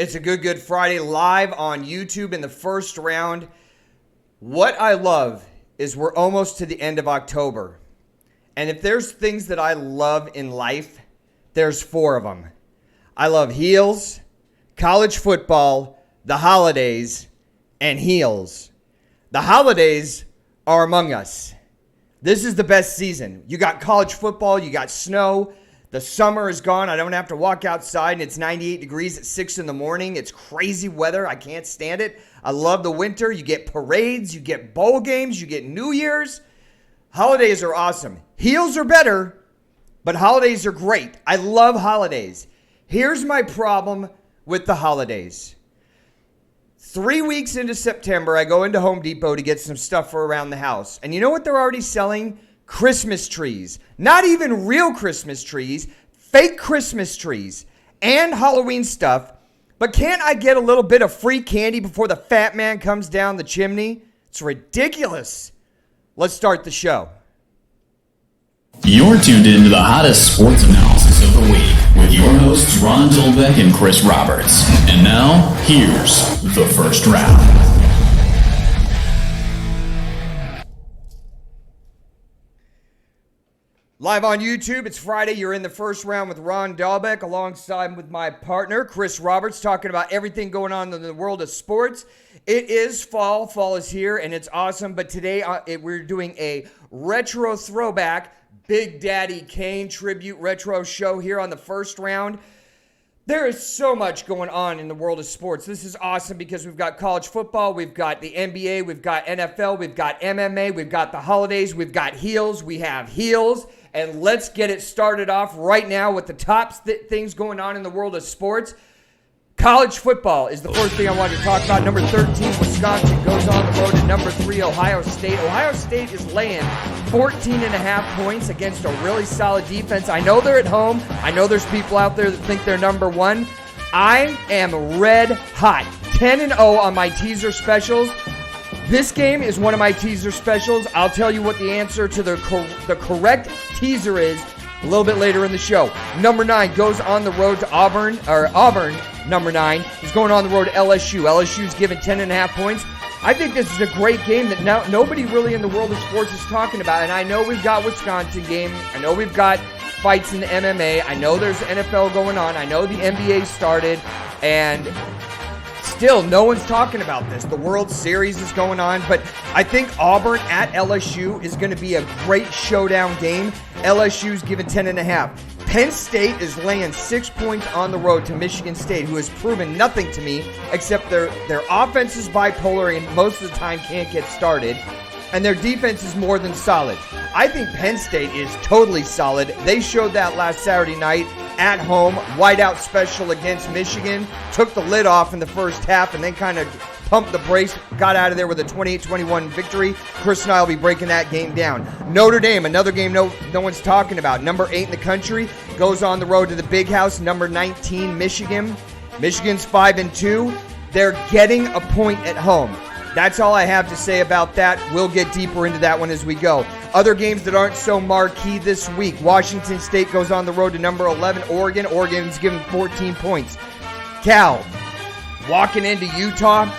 It's a good Friday live on YouTube in the first round. What I love is we're almost to the end of October. And if there's things that I love in life, there's 4 of them. I love heels, college football, the holidays, and heels. The holidays are among us. This is the best season. You got college football, you got snow. The summer is gone. I don't have to walk outside, and it's 98 degrees at 6 in the morning. It's crazy weather. I can't stand it. I love the winter. You get parades. You get bowl games. You get New Year's. Holidays are awesome. Heels are better, but holidays are great. I love holidays. Here's my problem with the holidays. 3 weeks into September, I go into Home Depot to get some stuff for around the house. And you know what they're already selling? Christmas trees. Not even real Christmas trees, fake Christmas trees and Halloween stuff. But can't I get a little bit of free candy before the fat man comes down the chimney? It's ridiculous. Let's start the show. You're tuned into the hottest sports analysis of the week with your hosts Ron Dolbeck and Chris Roberts. And now, here's the first round. Live on YouTube, it's Friday. You're in the first round with Ron Dahlbeck alongside with my partner, Chris Roberts, talking about everything going on in the world of sports. It is fall. Fall is here, and it's awesome. But today, we're doing a retro throwback Big Daddy Kane tribute retro show here on the first round. There is so much going on in the world of sports. This is awesome because we've got college football, we've got the NBA, we've got NFL, we've got MMA, we've got the holidays, we've got heels, we have heels. And let's get it started off right now with the top things going on in the world of sports. College football is the first thing I wanted to talk about. Number 13, Wisconsin goes on the road to number 3, Ohio State. Ohio State is laying 14.5 points against a really solid defense. I know they're at home. I know there's people out there that think they're number 1. I am red hot. 10-0 on my teaser specials. This game is one of my teaser specials. I'll tell you what the answer to the correct teaser is a little bit later in the show. Number 9 goes on the road to Auburn, number 9, is going on the road to LSU. LSU's given 10.5 points. I think this is a great game that now nobody really in the world of sports is talking about. And I know we've got Wisconsin game. I know we've got fights in the MMA. I know there's NFL going on. I know the NBA started. And still, no one's talking about this. The World Series is going on, but I think Auburn at LSU is going to be a great showdown game. LSU's given 10.5. Penn State is laying 6 points on the road to Michigan State, who has proven nothing to me except their offense is bipolar and most of the time can't get started, and their defense is more than solid. I think Penn State is totally solid. They showed that last Saturday night at home, whiteout special against Michigan, took the lid off in the first half and then kind of pumped the brakes, got out of there with a 28-21 victory. Chris and I will be breaking that game down. Notre Dame, another game no one's talking about. Number 8 in the country, goes on the road to the Big House. Number 19, Michigan. Michigan's 5-2. They're getting a point at home. That's all I have to say about that. We'll get deeper into that one as we go. Other games that aren't so marquee this week. Washington State goes on the road to number 11, Oregon. Oregon's given 14 points. Cal, walking into Utah.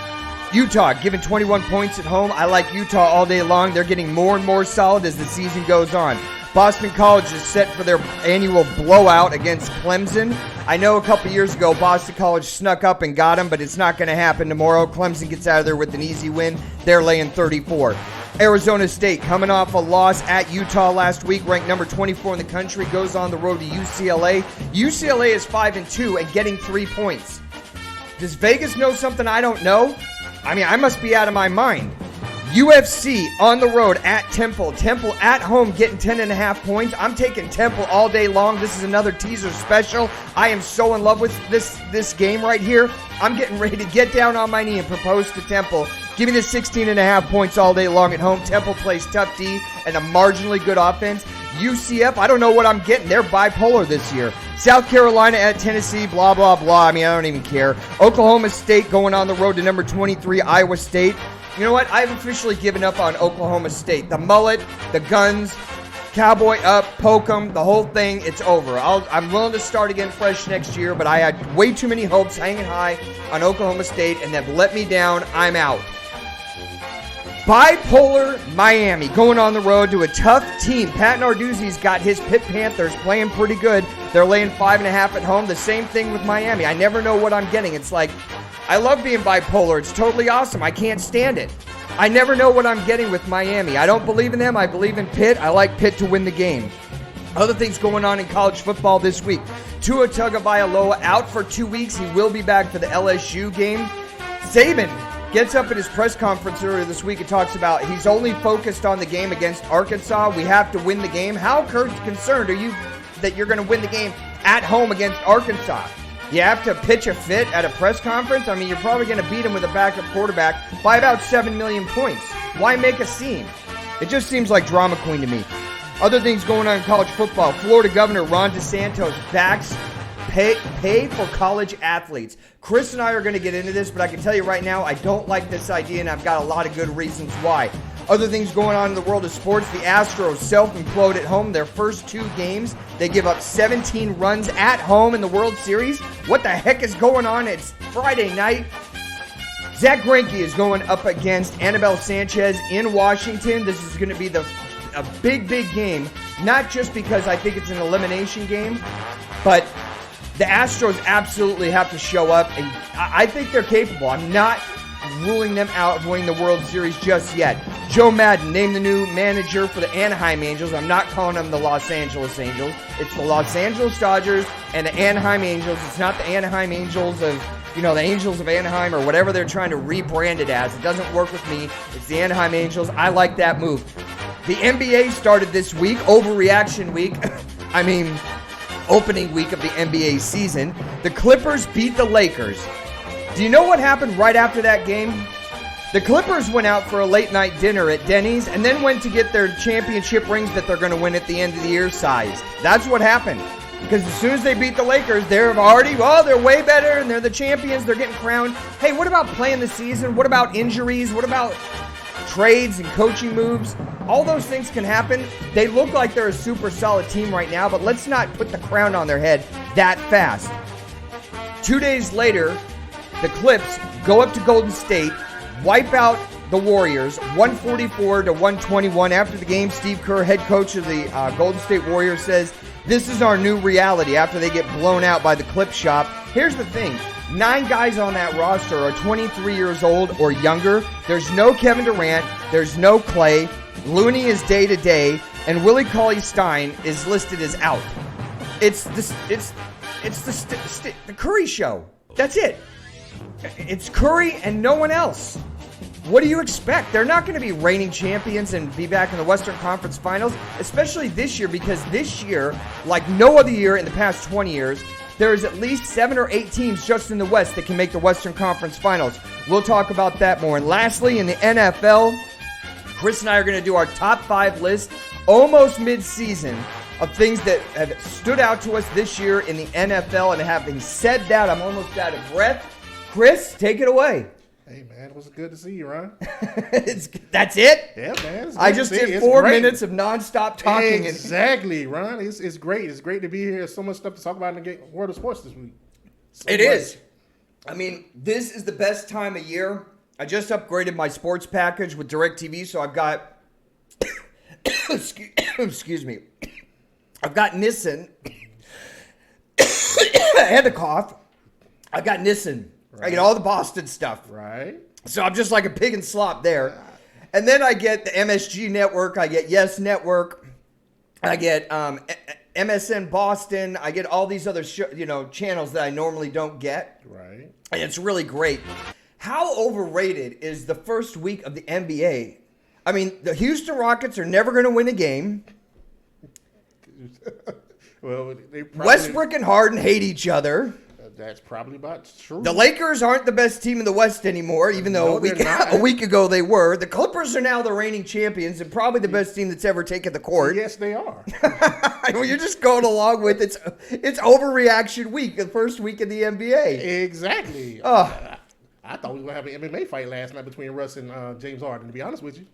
Utah given 21 points at home. I like Utah all day long. They're getting more and more solid as the season goes on. Boston College is set for their annual blowout against Clemson. I know a couple years ago Boston College snuck up and got them, but it's not going to happen tomorrow. Clemson gets out of there with an easy win. They're laying 34. Arizona State, coming off a loss at Utah last week, ranked number 24 in the country, goes on the road to UCLA. UCLA is 5-2 and getting 3 points. Does Vegas know something I don't know? I mean, I must be out of my mind. UFC on the road at Temple. Temple at home getting 10.5 points. I'm taking Temple all day long. This is another teaser special. I am so in love with this game right here. I'm getting ready to get down on my knee and propose to Temple. Give me the 16.5 points all day long at home. Temple plays tough D and a marginally good offense. UCF, I don't know what I'm getting. They're bipolar this year. South Carolina at Tennessee, blah, blah, blah. I mean, I don't even care. Oklahoma State going on the road to number 23, Iowa State. You know what? I've officially given up on Oklahoma State. The mullet, the guns, cowboy up, poke them, the whole thing, it's over. I'm willing to start again fresh next year, but I had way too many hopes hanging high on Oklahoma State, and they've let me down. I'm out. Bipolar Miami going on the road to a tough team. Pat Narduzzi's got his Pitt Panthers playing pretty good. They're laying 5.5 at home. The same thing with Miami. I never know what I'm getting. It's like, I love being bipolar. It's totally awesome. I can't stand it. I never know what I'm getting with Miami. I don't believe in them. I believe in Pitt. I like Pitt to win the game. Other things going on in college football this week. Tua Tagovailoa out for 2 weeks. He will be back for the LSU game. Saban gets up at his press conference earlier this week and talks about he's only focused on the game against Arkansas. We have to win the game. How concerned are you that you're going to win the game at home against Arkansas? You have to pitch a fit at a press conference? I mean, you're probably going to beat him with a backup quarterback by about 7 million points. Why make a scene? It just seems like drama queen to me. Other things going on in college football. Florida Governor Ron DeSantis backs pay for college athletes. Chris and I are going to get into this, but I can tell you right now, I don't like this idea, and I've got a lot of good reasons why. Other things going on in the world of sports. The Astros self-implode at home. Their first 2 games, they give up 17 runs at home in the World Series. What the heck is going on? It's Friday night. Zach Greinke is going up against Anibal Sanchez in Washington. This is going to be a big game, not just because I think it's an elimination game, but the Astros absolutely have to show up, and I think they're capable. I'm not ruling them out of winning the World Series just yet. Joe Madden named the new manager for the Anaheim Angels. I'm not calling them the Los Angeles Angels. It's the Los Angeles Dodgers and the Anaheim Angels. It's not the Anaheim Angels of, the Angels of Anaheim or whatever they're trying to rebrand it as. It doesn't work with me. It's the Anaheim Angels. I like that move. The NBA started this week, overreaction week. Opening week of the NBA season. The Clippers beat the Lakers. Do you know what happened right after that game? The Clippers went out for a late night dinner at Denny's and then went to get their championship rings that they're going to win at the end of the year sized. That's what happened. Because as soon as they beat the Lakers, they're way better and they're the champions. They're getting crowned. Hey, what about playing the season? What about injuries? What about trades and coaching moves? All those things can happen. They look like they're a super solid team right now, but let's not put the crown on their head that fast. 2 days later, the Clips go up to Golden State, wipe out the Warriors, 144-121. After the game, Steve Kerr, head coach of the Golden State Warriors, says, this is our new reality after they get blown out by the Clip Shop. Here's the thing. 9 guys on that roster are 23 years old or younger. There's no Kevin Durant. There's no Clay. Looney is day-to-day. And Willie Cauley-Stein is listed as out. It's the Curry show. That's it. It's Curry and no one else. What do you expect? They're not going to be reigning champions and be back in the Western Conference Finals, especially this year, because this year, like no other year in the past 20 years, there's at least 7 or 8 teams just in the West that can make the Western Conference Finals. We'll talk about that more. And lastly, in the NFL, Chris and I are going to do our top 5 list, almost mid-season, of things that have stood out to us this year in the NFL. And having said that, I'm almost out of breath. Chris, take it away. Hey, man, it was good to see you, Ron. That's it? Yeah, man. I just did 4 minutes of nonstop talking. Exactly, Ron. It's great. It's great to be here. There's so much stuff to talk about in the world of sports this week. It is. This is the best time of year. I just upgraded my sports package with DirecTV, so I've got... excuse me. I've got Nissan. I had to cough. I've got Nissan. Right. I get all the Boston stuff. Right. So I'm just like a pig in slop there. And then I get the MSG network. I get Yes Network. I get MSN Boston. I get all these other channels that I normally don't get. Right. And it's really great. How overrated is the first week of the NBA? The Houston Rockets are never going to win a game. Well, Westbrook and Harden hate each other. That's probably about true. The Lakers aren't the best team in the West anymore, even though a week ago they were. The Clippers are now the reigning champions and probably the best team that's ever taken the court. Yes, they are. Well, you're just going along with it's overreaction week, the first week of the NBA. Exactly. Oh. I thought we were going to have an MMA fight last night between Russ and James Harden, to be honest with you.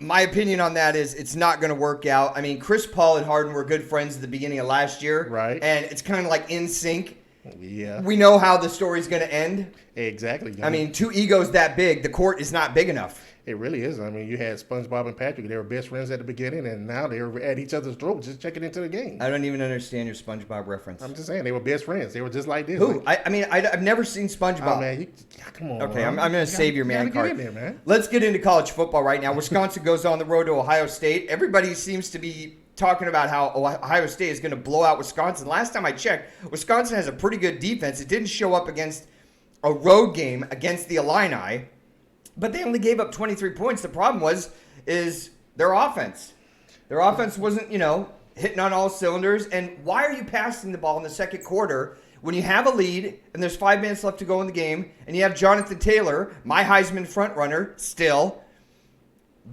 My opinion on that is it's not going to work out. I mean, Chris Paul and Harden were good friends at the beginning of last year. Right. And it's kind of like in sync. Yeah. We know how the story's going to end. Exactly. I mean, two egos that big, the court is not big enough. It really is. I mean, you had SpongeBob and Patrick. They were best friends at the beginning, and now they're at each other's throats just checking into the game. I don't even understand your SpongeBob reference. I'm just saying, they were best friends. They were just like this. Who? Like, I've never seen SpongeBob. oh, man. Come on. Okay, I'm going to save your man card. Get in there, man. Let's get into college football right now. Wisconsin goes on the road to Ohio State. Everybody seems to be talking about how Ohio State is going to blow out Wisconsin. Last time I checked, Wisconsin has a pretty good defense. It didn't show up against a road game against the Illini, but they only gave up 23 points. The problem is their offense. Their offense wasn't, hitting on all cylinders. And why are you passing the ball in the second quarter when you have a lead and there's 5 minutes left to go in the game and you have Jonathan Taylor, my Heisman frontrunner, still?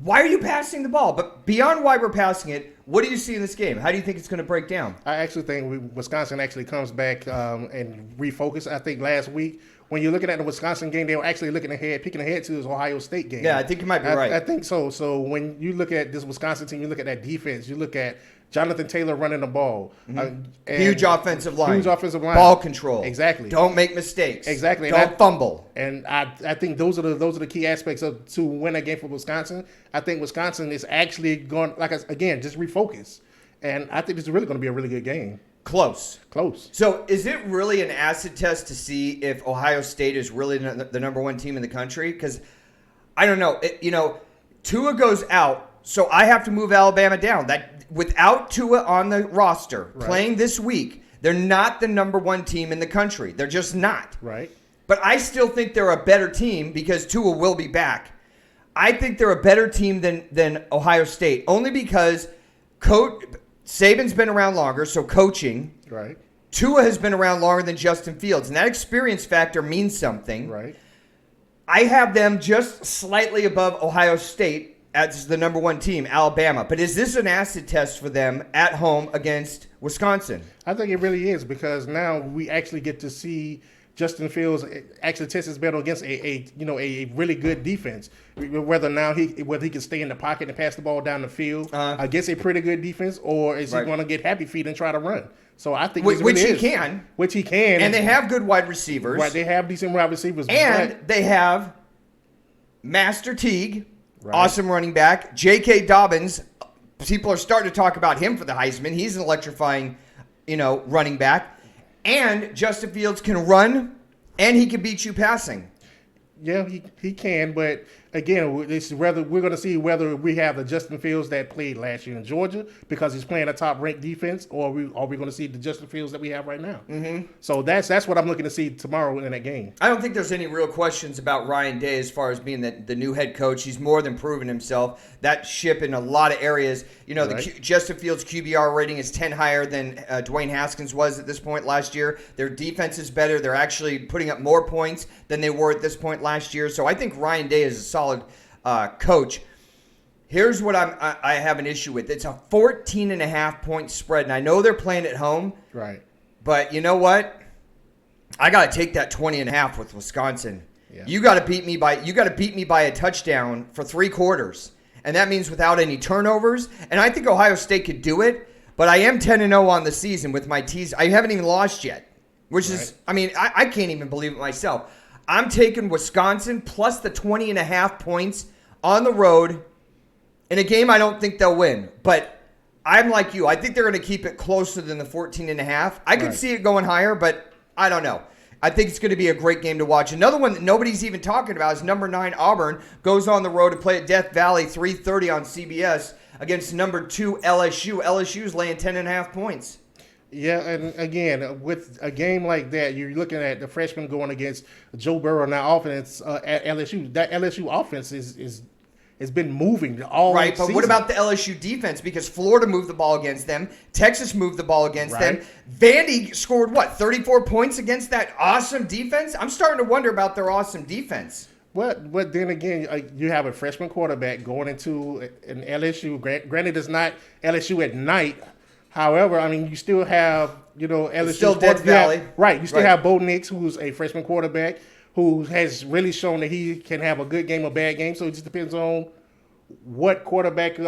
Why are you passing the ball? But beyond why we're passing it, what do you see in this game? How do you think it's going to break down? I actually think Wisconsin actually comes back and refocus. I think last week, when you're looking at the Wisconsin game, they were actually picking ahead to this Ohio State game. Yeah, I think you might be right. I think so. So when you look at this Wisconsin team, you look at that defense, you look at Jonathan Taylor running the ball. And huge offensive line. Huge offensive line. Ball control. Exactly. Don't make mistakes. Exactly. Don't fumble. And I think those are the key aspects to win that game for Wisconsin. I think Wisconsin is actually going, just refocus. And I think it's really going to be a really good game. Close. So is it really an acid test to see if Ohio State is really the number one team in the country? Because I don't know. Tua goes out, so I have to move Alabama down. That without Tua on the roster playing this week, they're not the number one team in the country. They're just not. Right. But I still think they're a better team because Tua will be back. I think they're a better team than Ohio State, only because Saban's been around longer, so coaching. Right. Tua has been around longer than Justin Fields, and that experience factor means something. Right. I have them just slightly above Ohio State as the number one team, Alabama. But is this an acid test for them at home against Wisconsin? I think it really is, because now we actually get to see Justin Fields actually test his battle against a really good defense. Whether he can stay in the pocket and pass the ball down the field against a pretty good defense, or is he going to get happy feet and try to run? So I think which he can, and they have good wide receivers. Right, they have decent wide receivers, and they have Master Teague, awesome running back. J.K. Dobbins, people are starting to talk about him for the Heisman. He's an electrifying, running back. And Justin Fields can run, and he can beat you passing. Yeah, he can, but again, we're going to see whether we have the Justin Fields that played last year in Georgia because he's playing a top-ranked defense, or are we going to see the Justin Fields that we have right now? Mm-hmm. So that's what I'm looking to see tomorrow in that game. I don't think there's any real questions about Ryan Day as far as being the new head coach. He's more than proven himself. That ship in a lot of areas. Justin Fields' QBR rating is 10 higher than Dwayne Haskins was at this point last year. Their defense is better. They're actually putting up more points than they were at this point last year. So I think Ryan Day is a solid coach. Here's what I have an issue with. It's a 14.5-point spread, and I know they're playing at home. Right. But you know what? I got to take that 20.5 with Wisconsin. Yeah. You got to beat me by a touchdown for 3 quarters, and that means without any turnovers. And I think Ohio State could do it. But I am 10-0 on the season with my teas. I haven't even lost yet, which is, I can't even believe it myself. I'm taking Wisconsin plus the 20.5 points on the road in a game I don't think they'll win. But I'm like you. I think they're going to keep it closer than the 14.5. I could see it going higher, but I don't know. I think it's going to be a great game to watch. Another one that nobody's even talking about is number 9 Auburn goes on the road to play at Death Valley, 3:30 on CBS against number 2 LSU. LSU's laying 10.5 points. Yeah, and again, with a game like that, you're looking at the freshman going against Joe Burrow. Now, offense at LSU, that LSU offense has been moving all right. But season. What about the LSU defense? Because Florida moved the ball against them, Texas moved the ball against them. Vandy scored 34 points against that awesome defense. I'm starting to wonder about their awesome defense. But then again, you have a freshman quarterback going into an LSU. Granted, it's not LSU at night. However, you still have, LSU. It's still Death Valley. You still have Bo Nix, who's a freshman quarterback, who has really shown that he can have a good game or bad game. So it just depends on what quarterback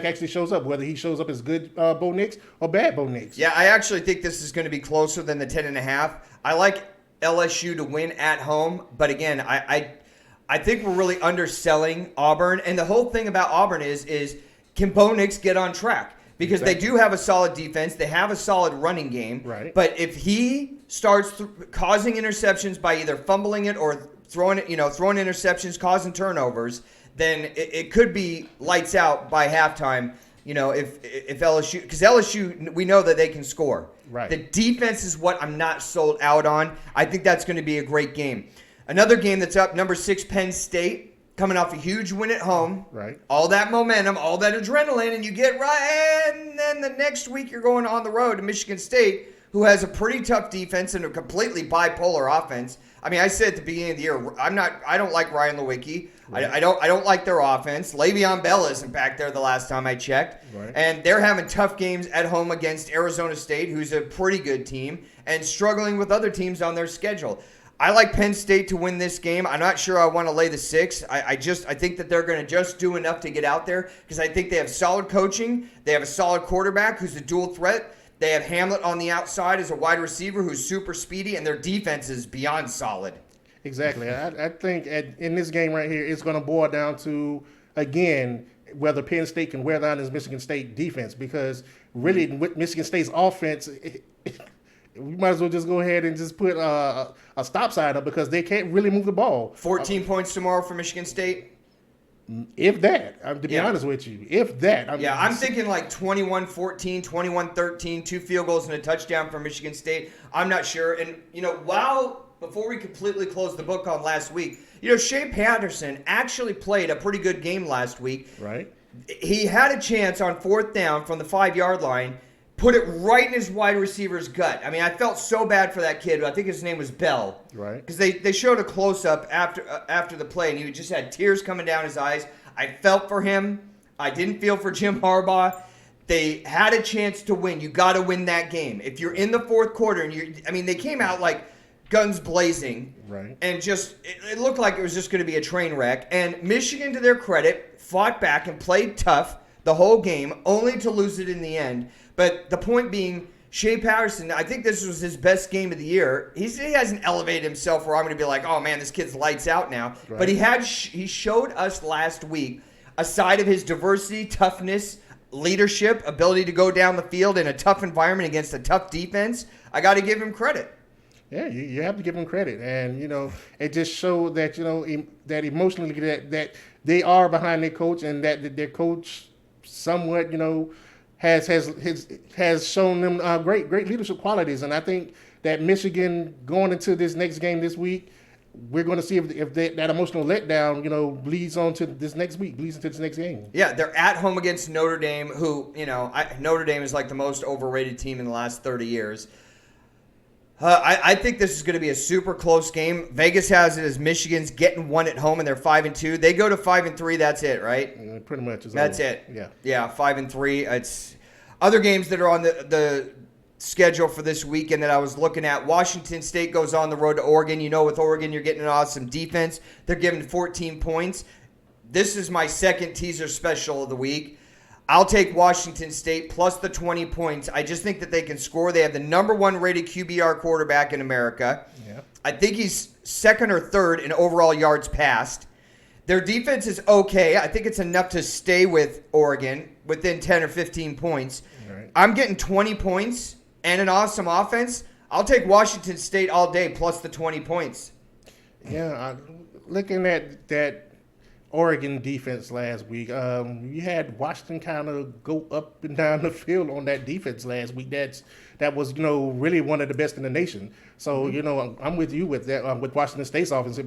actually shows up, whether he shows up as good Bo Nix or bad Bo Nix. Yeah, I actually think this is going to be closer than the 10.5. I like LSU to win at home, but again, I think we're really underselling Auburn. And the whole thing about Auburn is can Bo Nix get on track? Because they do have a solid defense. They have a solid running game. Right. But if he starts causing interceptions by either fumbling it or throwing interceptions, causing turnovers, then it could be lights out by halftime. If LSU, because LSU, we know that they can score. Right. The defense is what I'm not sold out on. I think that's going to be a great game. Another game that's up, number 6, Penn State. Coming off a huge win at home. Right. All that momentum, all that adrenaline, and you get right. And then the next week you're going on the road to Michigan State, who has a pretty tough defense and a completely bipolar offense. I mean, I said at the beginning of the year, I don't like Ryan Lewicki. Right. I don't like their offense. Le'Veon Bell isn't back there the last time I checked. Right. And they're having tough games at home against Arizona State, who's a pretty good team, and struggling with other teams on their schedule. I like Penn State to win this game. I'm not sure I want to lay the 6. I think that they're going to just do enough to get out there because I think they have solid coaching. They have a solid quarterback who's a dual threat. They have Hamlet on the outside as a wide receiver who's super speedy, and their defense is beyond solid. Exactly. I think in this game right here, it's going to boil down to, again, whether Penn State can wear down this Michigan State defense, because really with Michigan State's offense, we might as well just go ahead and just put a stop sign up because they can't really move the ball. 14 points tomorrow for Michigan State? If that, to be honest with you. If that. I'm thinking like 21-14, 21-13, 2 field goals and a touchdown for Michigan State. I'm not sure. And, before we completely close the book on last week, Shea Patterson actually played a pretty good game last week. Right. He had a chance on 4th down from the 5-yard line, put it right in his wide receiver's gut. I mean, I felt so bad for that kid. I think his name was Bell. Right. Because they showed a close-up after the play, and he just had tears coming down his eyes. I felt for him. I didn't feel for Jim Harbaugh. They had a chance to win. You got to win that game. If you're in the 4th quarter, and they came out like guns blazing. Right. And just, it looked like it was just going to be a train wreck. And Michigan, to their credit, fought back and played tough the whole game, only to lose it in the end. But the point being, Shea Patterson, I think this was his best game of the year. He hasn't elevated himself where I'm going to be like, oh man, this kid's lights out now. Right. But he showed us last week a side of his diversity, toughness, leadership, ability to go down the field in a tough environment against a tough defense. I got to give him credit. Yeah, you have to give him credit. And, it just showed that, that emotionally that they are behind their coach and that their coach somewhat, has shown them great leadership qualities. And I think that Michigan going into this next game this week, we're going to see if that emotional letdown, bleeds into this next game. Yeah, they're at home against Notre Dame, who, Notre Dame is like the most overrated team in the last 30 years. I think this is going to be a super close game. Vegas has it as Michigan's getting one at home, and they're 5-2. They go to 5-3. That's it, right? Yeah, pretty much. That's over. it. Yeah, 5-3. It's other games that are on the schedule for this weekend that I was looking at. Washington State goes on the road to Oregon. With Oregon, you're getting an awesome defense. They're giving 14 points. This is my second teaser special of the week. I'll take Washington State plus the 20 points. I just think that they can score. They have the number 1 rated QBR quarterback in America. Yeah. I think he's 2nd or 3rd in overall yards passed. Their defense is okay. I think it's enough to stay with Oregon within 10 or 15 points. Right. I'm getting 20 points and an awesome offense. I'll take Washington State all day plus the 20 points. Yeah, looking at that Oregon defense last week, you had Washington kind of go up and down the field on that defense last week. That was really one of the best in the nation. So I'm with you with that with Washington State's offense.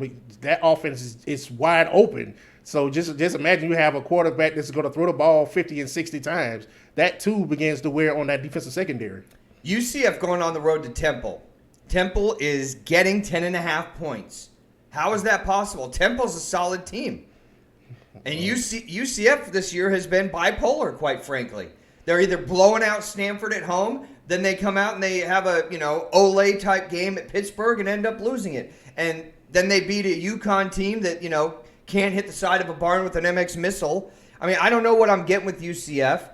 That offense is wide open. So just imagine you have a quarterback that's going to throw the ball 50 and 60 times. That too begins to wear on that defensive secondary. UCF going on the road to Temple. Temple is getting 10.5 points. How is that possible? Temple's a solid team. And UCF this year has been bipolar, quite frankly. They're either blowing out Stanford at home, then they come out and they have a, Olay type game at Pittsburgh and end up losing it. And then they beat a UConn team that, can't hit the side of a barn with an MX missile. I mean, I don't know what I'm getting with UCF.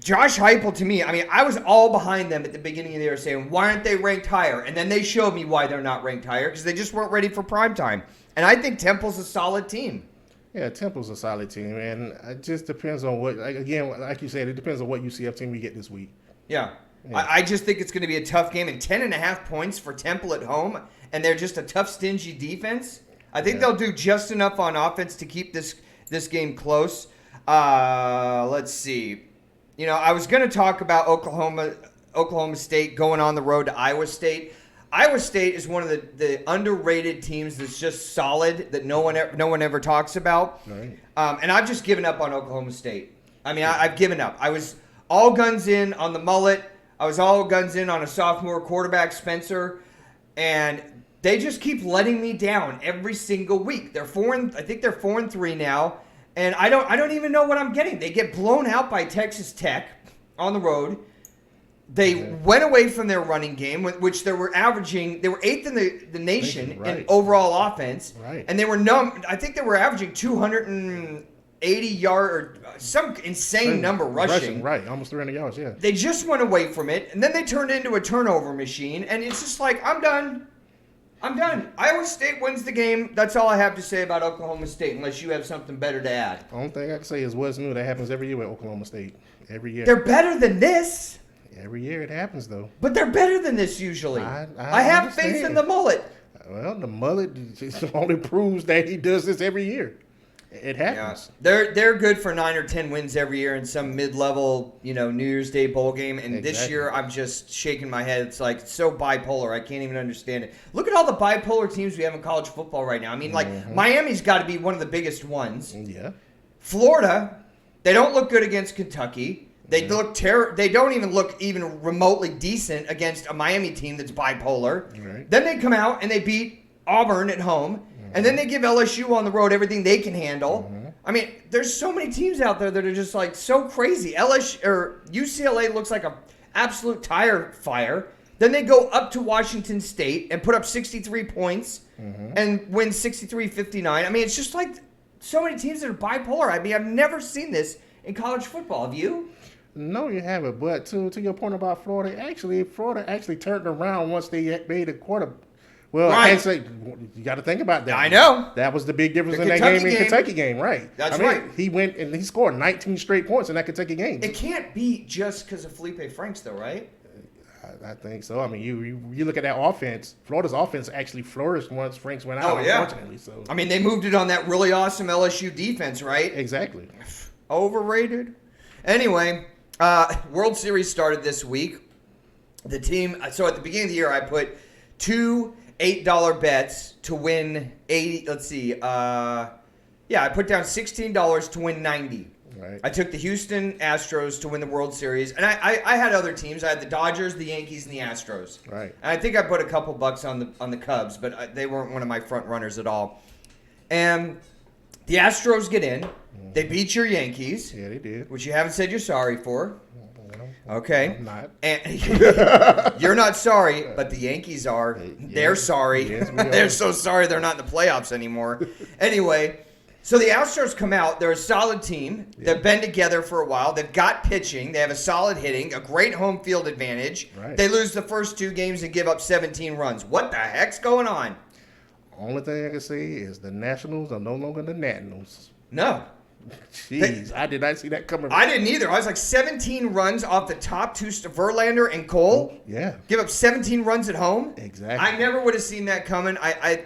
Josh Heupel, to me, I mean, I was all behind them at the beginning of the year saying, why aren't they ranked higher? And then they showed me why they're not ranked higher, because they just weren't ready for primetime. And I think Temple's a solid team. Yeah, Temple's a solid team, and it just depends on what, like you said, it depends on what UCF team we get this week. Yeah. I just think it's going to be a tough game, and 10.5 points for Temple at home, and they're just a tough, stingy defense. I think they'll do just enough on offense to keep this game close. Let's see. You know, I was going to talk about Oklahoma State going on the road to Iowa State. Iowa State is one of the underrated teams that's just solid that no one ever talks about. Right. And I've just given up on Oklahoma State. I mean, I've given up. I was all guns in on the mullet. I was all guns in on a sophomore quarterback, Spencer, and they just keep letting me down every single week. I think they're 4-3 now, and I don't even know what I'm getting. They get blown out by Texas Tech on the road. They went away from their running game, which they were 8th in the nation in overall offense, and they were I think they were averaging 280 yards or some insane number rushing. Right, almost 300 yards, yeah. They just went away from it, and then they turned into a turnover machine, and it's just like, I'm done. Iowa State wins the game. That's all I have to say about Oklahoma State, unless you have something better to add. The only thing I can say is what's new. That happens every year with Oklahoma State. Every year. They're better than this. Every year it happens, though. But they're better than this usually. I have understand. faith in the mullet. Well, the mullet just only proves that he does this every year. It happens. Yeah. They're good for 9 or 10 wins every year in some mid-level, New Year's Day bowl game. And This year, I'm just shaking my head. It's like so bipolar. I can't even understand it. Look at all the bipolar teams we have in college football right now. I mean, Miami's got to be one of the biggest ones. Yeah. Florida, they don't look good against Kentucky. They They don't even look even remotely decent against a Miami team that's bipolar. Right. Then they come out and they beat Auburn at home. And then they give LSU on the road everything they can handle. I mean, there's so many teams out there that are just like so crazy. UCLA looks like an absolute tire fire. Then they go up to Washington State and put up 63 points and win 63-59. I mean, it's just like so many teams that are bipolar. I mean, I've never seen this in college football. Have you? No, you haven't. But to your point about Florida actually turned around once they made a quarter. Well, right. I can't say you got to think about that. I know. That was the big difference The in that Kentucky game, right? That's right. He went and he scored 19 straight points in that Kentucky game. It can't be just because of Felipe Franks, though, right? I think so. I mean, you look at that offense. Florida's offense actually flourished once Franks went out. Unfortunately, so I mean, they moved it on that really awesome LSU defense, right? Exactly. Overrated. Anyway, World Series started this week. The team. So at the beginning of the year, I put 2 $8 bets to win 80. Let's see. I put down $16 to win 90. Right. I took the Houston Astros to win the World Series, and I had other teams. I had the Dodgers, the Yankees, and the Astros. Right. And I think I put a couple bucks on the Cubs, but they weren't one of my front runners at all. And the Astros get in. They beat your Yankees. Yeah, they did. Which you haven't said you're sorry for. Okay. I'm not. And you're not sorry, but the Yankees are. They're sorry. Yes, we are. They're so sorry they're not in the playoffs anymore. Anyway, so the Astros come out. They're a solid team. They've been together for a while. They've got pitching. They have a solid hitting, a great home field advantage. Right. They lose the first 2 games and give up 17 runs. What the heck's going on? Only thing I can say is the Nationals are no longer the Nationals. No. Jeez, I did not see that coming. I didn't either. I was like 17 runs off the top 2, Verlander and Cole. Yeah. Give up 17 runs at home. Exactly. I never would have seen that coming. I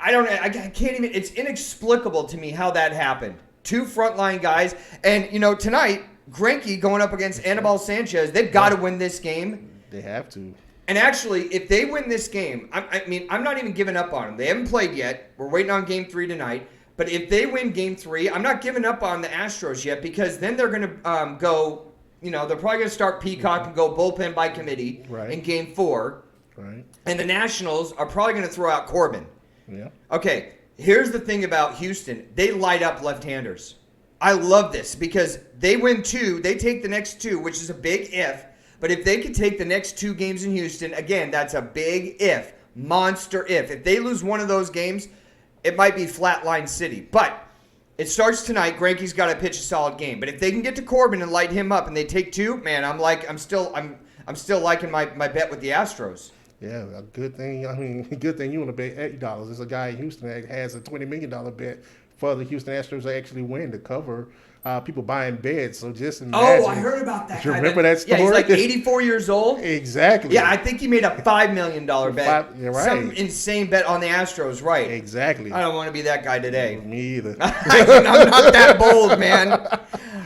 don't. I can't even. It's inexplicable to me how that happened. 2 frontline guys, and tonight Greinke going up against Anibal Sanchez. They've got to win this game. They have to. And actually, if they win this game, I'm not even giving up on them. They haven't played yet. We're waiting on Game 3 tonight. But if they win Game 3, I'm not giving up on the Astros yet, because then they're going to go, they're probably going to start Peacock and go bullpen by committee in Game 4. Right. And the Nationals are probably going to throw out Corbin. Yeah. Okay, here's the thing about Houston. They light up left-handers. I love this because they win 2. They take the next 2, which is a big if. But if they could take the next 2 games in Houston, again, that's a big if. Monster if. If they lose one of those games, it might be flatline city. But it starts tonight. Greinke's got to pitch a solid game. But if they can get to Corbin and light him up and they take 2, man, I'm still liking my bet with the Astros. Yeah, a good thing. I mean, good thing you want to bet $80. There's a guy in Houston that has a $20 million bet for the Houston Astros to actually win to cover people buying beds. So just imagine. Oh, I heard about that. You remember that story? Yeah, he's like 84 years old. Exactly. Yeah, I think he made a $5 million bet. You're right. Some insane bet on the Astros, right? Exactly. I don't want to be that guy today. Me either. I'm not that bold, man.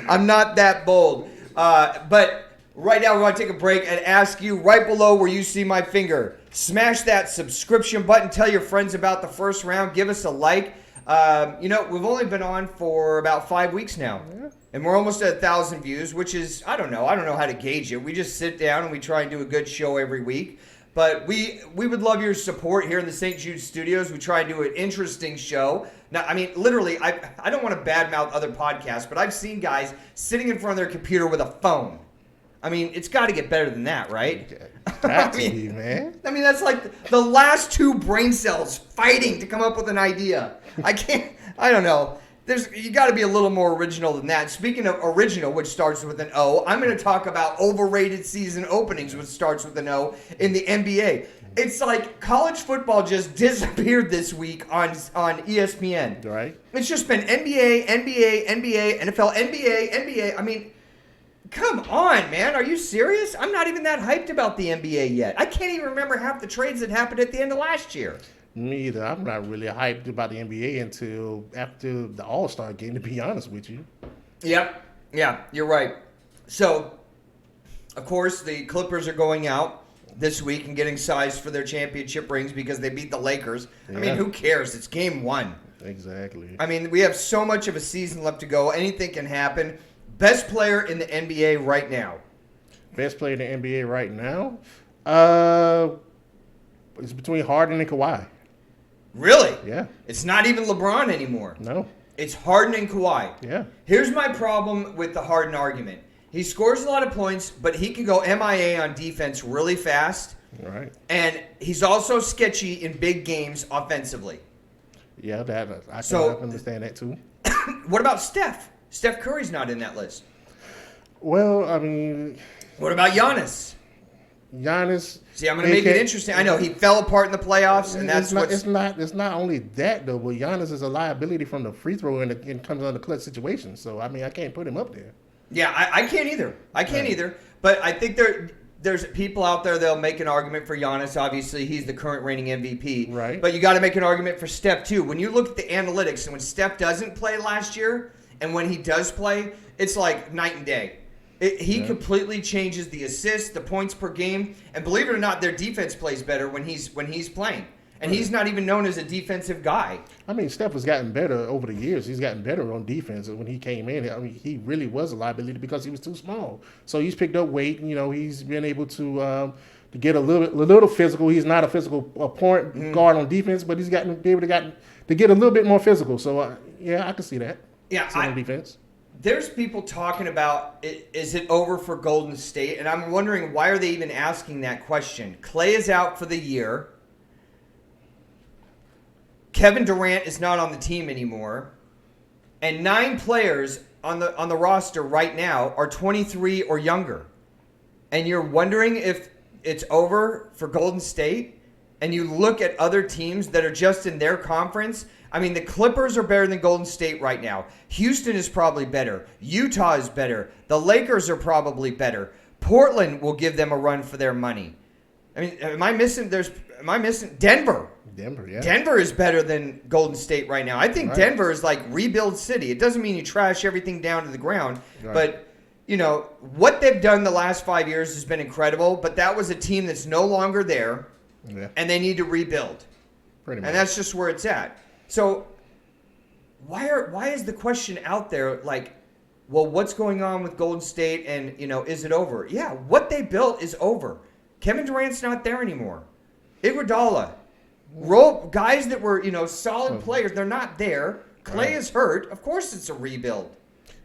I'm not that bold. But right now, we're going to take a break and ask you right below where you see my finger. Smash that subscription button. Tell your friends about the first round. Give us a like. We've only been on for about 5 weeks now. Yeah. And we're almost at 1,000 views, which is, I don't know how to gauge it. We just sit down and we try and do a good show every week. But we would love your support here in the St. Jude studios. We try and do an interesting show. Now, I mean, literally, I don't want to badmouth other podcasts, but I've seen guys sitting in front of their computer with a phone. I mean, it's got to get better than that, right? Got to be, man. I mean, that's like the last 2 brain cells fighting to come up with an idea. I don't know. You got to be a little more original than that. Speaking of original, which starts with an O, I'm going to talk about overrated season openings, which starts with an O, in the NBA. It's like college football just disappeared this week on ESPN. Right. It's just been NBA, NFL, NBA. I mean, come on, man. Are you serious? I'm not even that hyped about the NBA yet. I can't even remember half the trades that happened at the end of last year. Me either. I'm not really hyped about the NBA until after the All-Star game, to be honest with you. Yep. Yeah, you're right. So, of course, the Clippers are going out this week and getting sized for their championship rings because they beat the Lakers. Yeah. I mean, who cares? It's game 1. Exactly. I mean, we have so much of a season left to go. Anything can happen. Best player in the NBA right now. Best player in the NBA right now? It's between Harden and Kawhi. Really? Yeah. It's not even LeBron anymore. No. It's Harden and Kawhi. Yeah. Here's my problem with the Harden argument. He scores a lot of points, but he can go MIA on defense really fast. Right. And he's also sketchy in big games offensively. Yeah, I can understand that too. What about Steph? Steph Curry's not in that list. Well, I mean... What about Giannis? See, I'm going to make it interesting. I know he fell apart in the playoffs, and that's it's not only that though, but Giannis is a liability from the free throw and comes on the clutch situation. So I mean, I can't put him up there. Yeah, I can't either. Either. But I think there's people out there that'll make an argument for Giannis. Obviously, he's the current reigning MVP. Right. But you got to make an argument for Steph too. When you look at the analytics, and when Steph doesn't play last year, and when he does play, it's like night and day. He completely changes the assists, the points per game, and believe it or not, their defense plays better when he's playing. And he's not even known as a defensive guy. I mean, Steph has gotten better over the years. He's gotten better on defense. And when he came in, I mean, he really was a liability because he was too small. So he's picked up weight. You know, he's been able to get a little physical. He's not a physical point guard on defense, but he's be able to get a little bit more physical. So yeah, I can see that. Yeah, on defense. There's people talking about, is it over for Golden State? And I'm wondering, why are they even asking that question? Klay is out for the year. Kevin Durant is not on the team anymore. And 9 players on the roster right now are 23 or younger. And you're wondering if it's over for Golden State? And you look at other teams that are just in their conference. I mean, the Clippers are better than Golden State right now. Houston is probably better. Utah is better. The Lakers are probably better. Portland will give them a run for their money. I mean, am I missing Denver? Denver, yeah. Denver is better than Golden State right now. I think Denver is like rebuild city. It doesn't mean you trash everything down to the ground, but you know, what they've done the last 5 years has been incredible, but that was a team that's no longer there, and they need to rebuild. Pretty much. And that's just where it's at. So why is the question out there like, well, what's going on with Golden State and, you know, is it over? Yeah, what they built is over. Kevin Durant's not there anymore. Iguodala, guys that were, you know, solid players, they're not there. Klay is hurt. Of course it's a rebuild.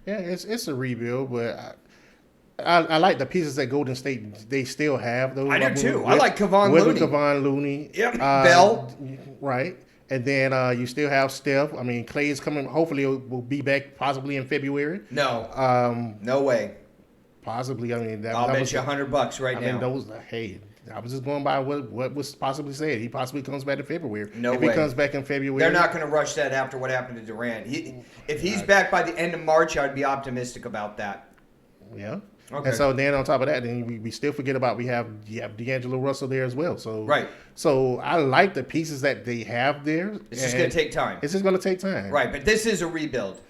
Yeah, it's a rebuild, but I like the pieces that Golden State they still have. Those I do too. I like Kevon Looney. Kevon Looney. Yep. Bell. Right. And then you still have Steph. I mean, Clay is coming. Hopefully, will be back possibly in February. No. No way. Possibly. I mean, I'll bet you $100 right now. I mean, those. Hey, I was just going by what was possibly said. He possibly comes back in February. No if way. He comes back in February. They're not going to rush that after what happened to Durant. If he's back by the end of March, I'd be optimistic about that. Yeah. Okay. And so then on top of that, then we still forget about you have D'Angelo Russell there as well. So right. So I like the pieces that they have there. It's just going to take time. It's just going to take time. Right, but this is a rebuild.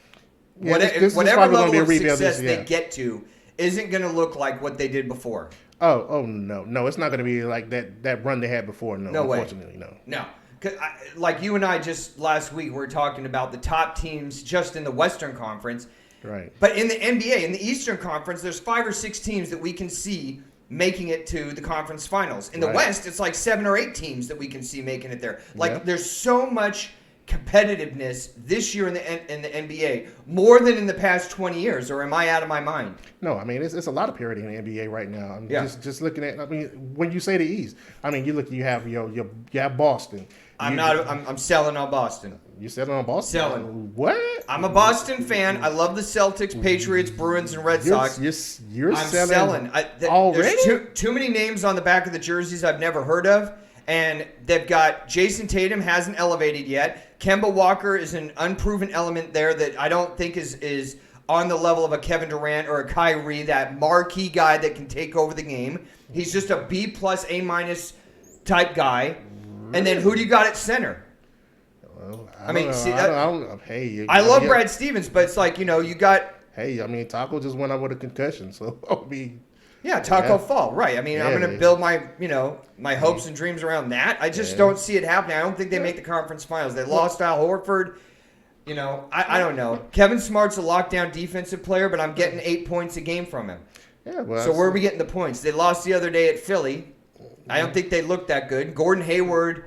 Yeah, this whatever level of rebuild success they get to isn't going to look like what they did before. Oh no, it's not going to be like that run they had before. No unfortunately, way. No. Like you and I just last week were talking about the top teams just in the Western Conference. Right. But in the NBA, in the Eastern Conference, there's 5 or 6 teams that we can see making it to the conference finals. In the West, it's like 7 or 8 teams that we can see making it there. Like there's so much competitiveness this year in the NBA, more than in the past 20 years, or am I out of my mind? No, I mean it's a lot of parity in the NBA right now. I'm yeah. just looking at. I mean, when you say the East, I mean you have you have Boston. I'm selling on Boston. You selling on Boston? Selling. What? I'm a Boston fan. I love the Celtics, Patriots, Bruins, and Red Sox. You're I'm selling. Already? There's too many names on the back of the jerseys I've never heard of. And they've got Jason Tatum hasn't elevated yet. Kemba Walker is an unproven element there that I don't think is on the level of a Kevin Durant or a Kyrie, that marquee guy that can take over the game. He's just a B+, A- type guy. And then who do you got at center? Well, I love Brad Stevens, but it's like, you got... Hey, I mean, Taco just went out with a concussion, so I'll be... Yeah, Taco Fall, right. I mean, I'm going to build my hopes and dreams around that. I just don't see it happening. I don't think they make the conference finals. They lost Al Horford. I don't know. Kevin Smart's a lockdown defensive player, but I'm getting 8 points a game from him. Yeah, well, so where are we getting the points? They lost the other day at Philly. I don't think they look that good. Gordon Hayward,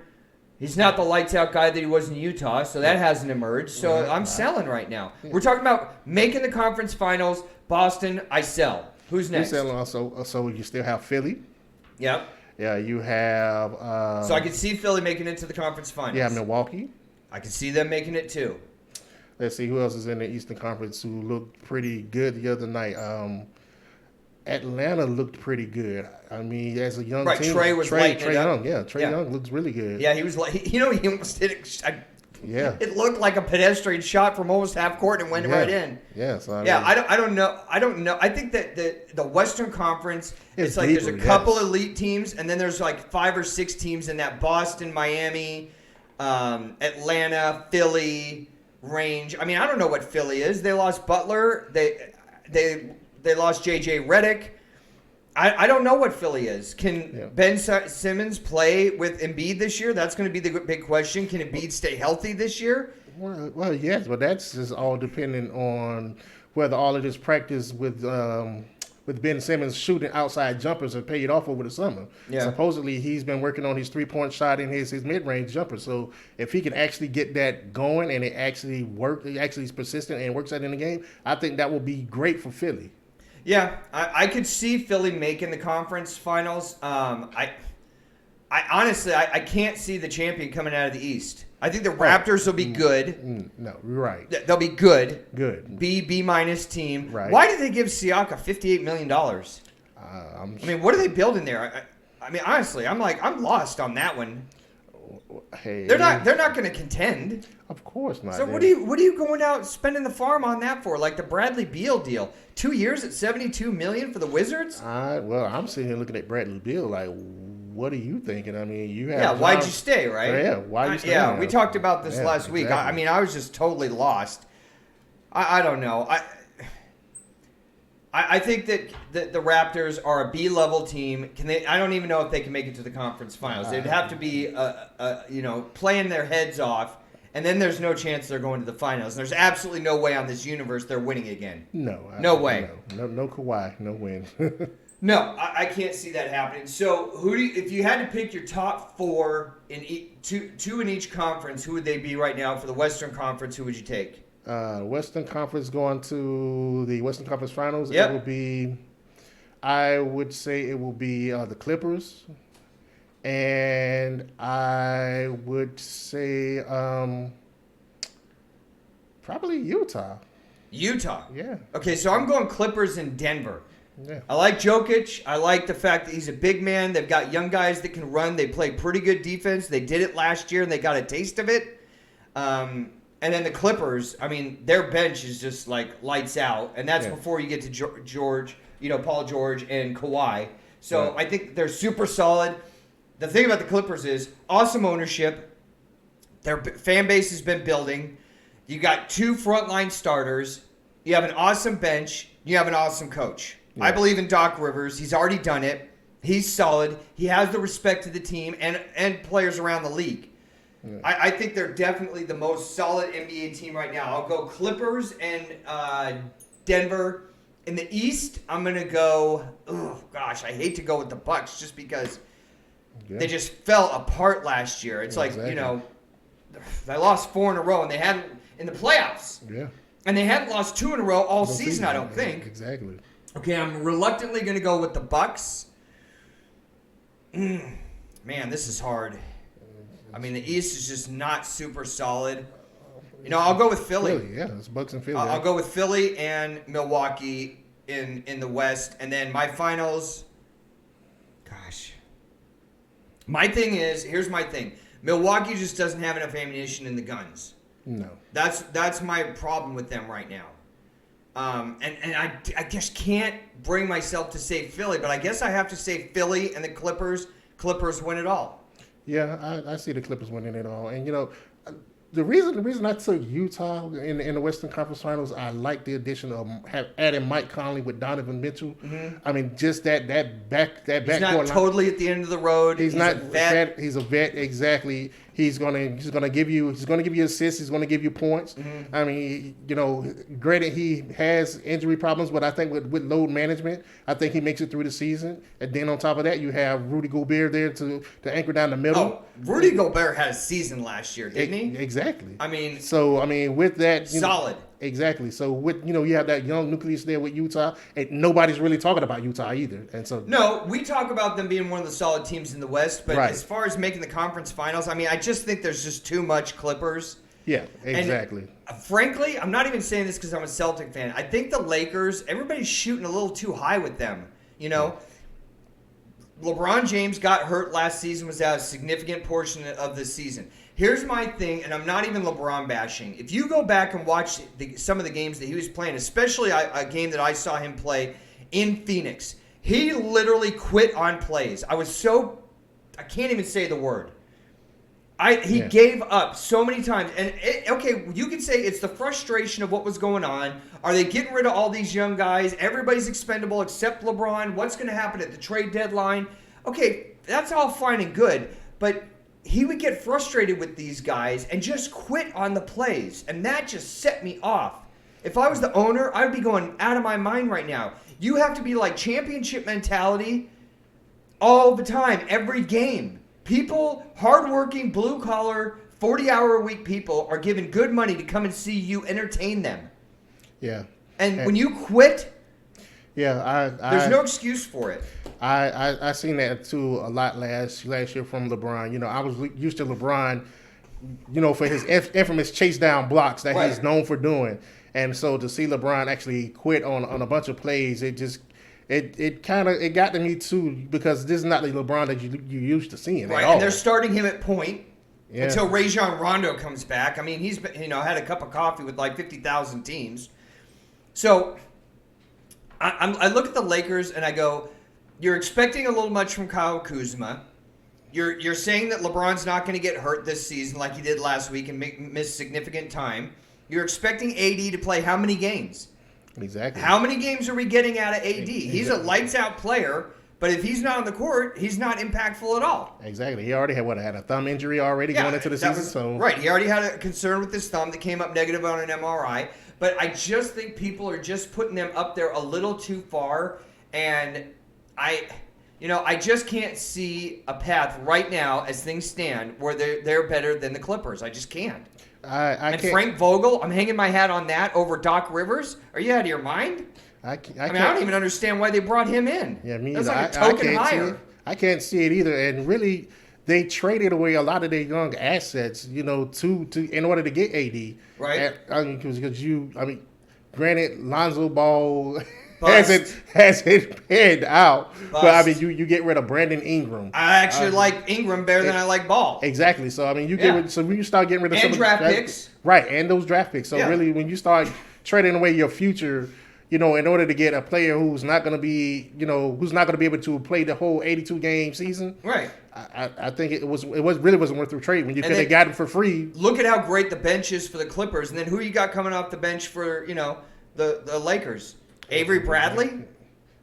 he's not the lights-out guy that he was in Utah, so that hasn't emerged. So I'm selling right now. We're talking about making the conference finals. Boston, I sell. Who's next? You're selling also, so you still have Philly. Yep. Yeah, you have... so I can see Philly making it to the conference finals. Yeah, Milwaukee. I can see them making it too. Let's see, who else is in the Eastern Conference who looked pretty good the other night? Atlanta looked pretty good. I mean, as a young team. Trey was lighting it up. Young. Yeah, Trey Young looks really good. Yeah, he was like, he almost hit it. It looked like a pedestrian shot from almost half court and went right in. Yeah, so I don't know. I think that the Western Conference, it's like deeper, there's a couple elite teams, and then there's like 5 or 6 teams in that Boston, Miami, Atlanta, Philly range. I mean, I don't know what Philly is. They lost Butler. They lost J.J. Redick. I don't know what Philly is. Can Ben Simmons play with Embiid this year? That's going to be the big question. Can Embiid stay healthy this year? Well, yes, but that's just all dependent on whether all of this practice with Ben Simmons shooting outside jumpers are paid off over the summer. Yeah. Supposedly, he's been working on his 3-point shot and his mid-range jumper. So if he can actually get that going and it actually is persistent and works out in the game, I think that will be great for Philly. Yeah, I could see Philly making the conference finals. I honestly can't see the champion coming out of the East. I think the Raptors will be good. No, you're right. They'll be good. Good. B- team. Right. Why did they give Siaka $58 million? I mean, what are they building there? I mean, honestly, I'm lost on that one. Hey, they're not going to contend. Of course not. So what are you going out spending the farm on that for? Like the Bradley Beal deal, 2 years at $72 million for the Wizards. Well, I'm sitting here looking at Bradley Beal like, what are you thinking? I mean, you have why'd you stay, right? Yeah, why'd you stay? Yeah, we talked about this last week. I mean, I was just totally lost. I don't know. I think that the Raptors are a B-level team. I don't even know if they can make it to the conference finals. They'd have to be, playing their heads off, and then there's no chance they're going to the finals. There's absolutely no way on this universe they're winning again. No way. No Kawhi, no win. No, I can't see that happening. So, if you had to pick your top 4 in two in each conference, who would they be right now for the Western Conference? Who would you take? Western Conference going to the Western Conference Finals. Yep. It will be I would say it will be the Clippers, and I would say probably Utah. Utah. Yeah. Okay, so I'm going Clippers in Denver. Yeah. I like Jokic. I like the fact that he's a big man. They've got young guys that can run. They play pretty good defense. They did it last year, and they got a taste of it. And then the Clippers, I mean, their bench is just like lights out, and that's before you get to George, Paul George and Kawhi. So I think they're super solid. The thing about the Clippers is awesome ownership. Their fan base has been building. You got 2 frontline starters. You have an awesome bench. You have an awesome coach. Yeah. I believe in Doc Rivers. He's already done it. He's solid. He has the respect of the team and players around the league. Yeah. I think they're definitely the most solid NBA team right now. I'll go Clippers and Denver. In the East, I'm going to go, I hate to go with the Bucks just because they just fell apart last year. It's they lost 4 in a row, and they hadn't in the playoffs. Yeah. And they hadn't lost 2 in a row all season, I don't think. Exactly. Okay, I'm reluctantly going to go with the Bucks. Man, this is hard. I mean, the East is just not super solid. I'll go with Philly. Yeah, it's Bucks and Philly. I'll go with Philly and Milwaukee in the West. And then my finals, my thing is, here's my thing. Milwaukee just doesn't have enough ammunition in the guns. No. That's my problem with them right now. And I just can't bring myself to say Philly, but I guess I have to say Philly and the Clippers. Clippers win it all. Yeah, I see the Clippers winning it all. And, the reason I took Utah in the Western Conference Finals, I like the addition of adding Mike Conley with Donovan Mitchell. Mm-hmm. I mean, just that backcourt. He's not totally at the end of the road. He's not a vet. He's a vet, exactly. He's gonna give you assists. He's gonna give you points. Mm-hmm. I mean, granted he has injury problems, but I think with load management, I think he makes it through the season. And then on top of that, you have Rudy Gobert there to anchor down the middle. Oh, Rudy Gobert had a season last year, didn't he? Exactly. I mean, with that, solid. Exactly. So with you have that young nucleus there with Utah, and nobody's really talking about Utah either. And so no, we talk about them being one of the solid teams in the West, but as far as making the conference finals, I mean, I just think there's just too much Clippers. Yeah, exactly. And, frankly, I'm not even saying this because I'm a Celtic fan. I think the Lakers, everybody's shooting a little too high with them. LeBron James got hurt last season, was out a significant portion of the season. Here's my thing, and I'm not even LeBron bashing. If you go back and watch some of the games that he was playing, especially a game that I saw him play in Phoenix, he literally quit on plays. I can't even say the word. He gave up so many times. And, you can say it's the frustration of what was going on. Are they getting rid of all these young guys? Everybody's expendable except LeBron. What's going to happen at the trade deadline? Okay, that's all fine and good. But he would get frustrated with these guys and just quit on the plays. And that just set me off. If I was the owner, I would be going out of my mind right now. You have to be like championship mentality all the time, every game. People, hardworking, blue-collar, 40-hour-a-week people are given good money to come and see you entertain them. Yeah. And when you quit, there's no excuse for it. I seen that too a lot last year from LeBron. I was used to LeBron, for his infamous chase down blocks that he's known for doing. And so to see LeBron actually quit on a bunch of plays, it got to me too, because this is not the LeBron that you used to seeing. Right, at all. And they're starting him at point until Rajon Rondo comes back. I mean, he's been, had a cup of coffee with like 50,000 teams. So I look at the Lakers and I go, you're expecting a little much from Kyle Kuzma. You're saying that LeBron's not going to get hurt this season like he did last week and miss significant time. You're expecting AD to play how many games? Exactly. How many games are we getting out of AD? He's a lights-out player, but if he's not on the court, he's not impactful at all. Exactly. He already had a thumb injury going into the season. Right. He already had a concern with his thumb that came up negative on an MRI. But I just think people are just putting them up there a little too far, and I just can't see a path right now as things stand where they're better than the Clippers. I just can't. I can't. Frank Vogel, I'm hanging my hat on that over Doc Rivers. Are you out of your mind? I I don't even understand why they brought him in. Yeah, me That's either. like a token hire. I can't see it either. And really, they traded away a lot of their young assets, to in order to get AD. Right. Because granted, Lonzo Ball Bust. hasn't panned out, but Bust. you get rid of Brandon Ingram. I actually like Ingram better than I like Ball. Exactly. So when you start getting rid of And some draft of picks. right, and those draft picks. So really, when you start trading away your future, in order to get a player who's not going to be, who's not going to be able to play the whole 82 game season, right? I think it really wasn't worth the trade when you could have got him for free. Look at how great the bench is for the Clippers, and then who you got coming off the bench for the Lakers? Avery Bradley,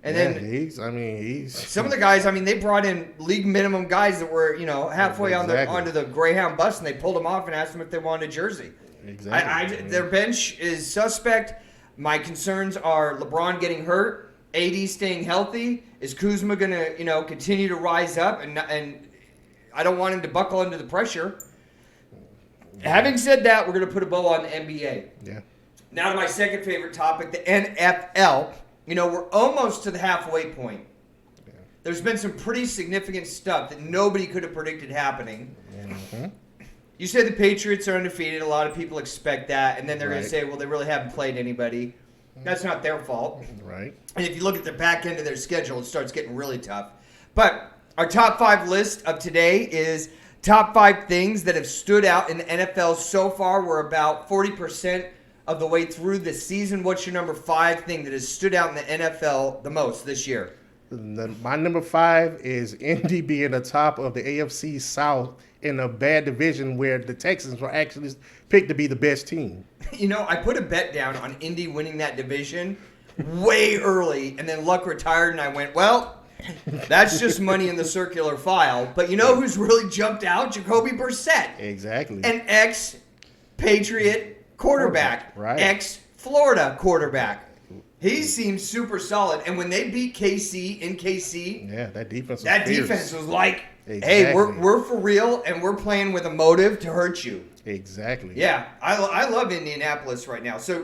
and then he's some of the guys. They brought in league minimum guys that were halfway onto the Greyhound bus, and they pulled them off and asked them if they wanted a jersey. Exactly. Their bench is suspect. My concerns are LeBron getting hurt, AD staying healthy. Is Kuzma going to, continue to rise up? And I don't want him to buckle under the pressure. Having said that, we're going to put a bow on the NBA. Yeah. Now to my second favorite topic, the NFL. We're almost to the halfway point. Yeah. There's been some pretty significant stuff that nobody could have predicted happening. Mm-hmm. You say the Patriots are undefeated. A lot of people expect that. And then they're going to say, well, they really haven't played anybody. That's not their fault. Right. And if you look at the back end of their schedule, it starts getting really tough. But our top 5 list of today is top 5 things that have stood out in the NFL so far. We're about 40% of the way through the season. What's your number 5 thing that has stood out in the NFL the most this year? My number 5 is Indy being the top of the AFC South in a bad division where the Texans were actually picked to be the best team. I put a bet down on Indy winning that division way early, and then Luck retired, and I went, well, that's just money in the circular file. But who's really jumped out? Jacoby Brissett. Exactly. An ex-Patriot quarterback. Right. Ex-Florida quarterback. He seems super solid. And when they beat KC in KC, yeah, that defense was like, exactly. Hey, we're for real, and we're playing with a motive to hurt you. Exactly. Yeah, I love Indianapolis right now. So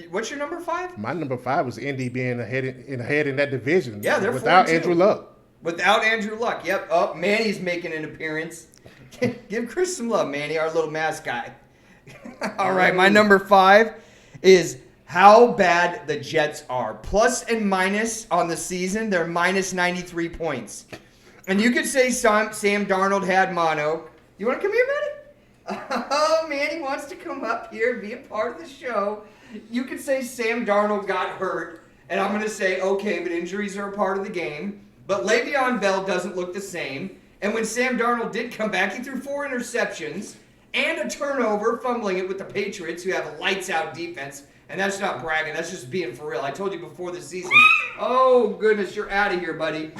what's your number 5? My number 5 was Indy being ahead in that division. Yeah, they're without 4-2. Andrew Luck. Without Andrew Luck, yep. Oh, Manny's making an appearance. Give Chris some love, Manny, our little mascot. All right, my number 5 is how bad the Jets are. Plus and minus on the season, they're minus 93 points. And you could say Sam Darnold had mono. You want to come here, buddy? Oh, Manny wants to come up here and be a part of the show. You could say Sam Darnold got hurt, and I'm going to say, okay, but injuries are a part of the game. But Le'Veon Bell doesn't look the same. And when Sam Darnold did come back, he threw 4 interceptions and a turnover, fumbling it with the Patriots, who have a lights-out defense. And that's not bragging. That's just being for real. I told you before the season. Oh, goodness, you're out of here, buddy.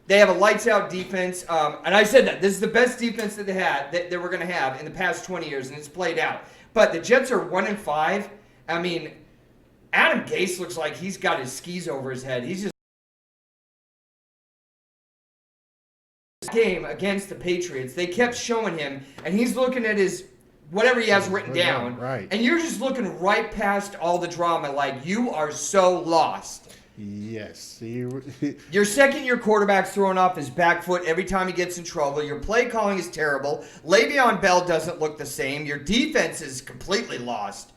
They have a lights-out defense. And I said that. This is the best defense that they were going to have in the past 20 years, and it's played out. But the Jets are 1-5. Adam Gase looks like he's got his skis over his head. He's just game against the Patriots. They kept showing him, and he's looking at his whatever he has written down. Right. And you're just looking right past all the drama like you are so lost. Yes. Your second-year quarterback's throwing off his back foot every time he gets in trouble. Your play calling is terrible. Le'Veon Bell doesn't look the same. Your defense is completely lost.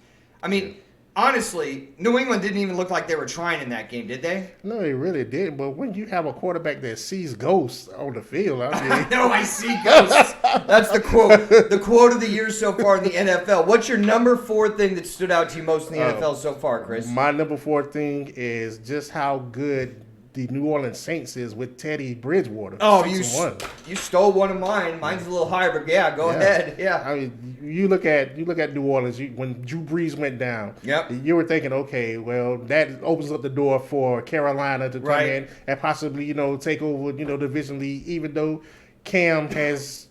Honestly, New England didn't even look like they were trying in that game, did they? No, they really didn't. But when you have a quarterback that sees ghosts on the field, No, I see ghosts. That's the quote. The quote of the year so far in the NFL. What's your number 4 thing that stood out to you most in the NFL so far, Chris? My number 4 thing is just how good the New Orleans Saints is with Teddy Bridgewater. Oh, you stole one of mine. Mine's a little higher, but go ahead. Yeah. You look at New Orleans. When Drew Brees went down, you were thinking, okay, well, that opens up the door for Carolina to come in and possibly, take over, the division lead. Even though Cam has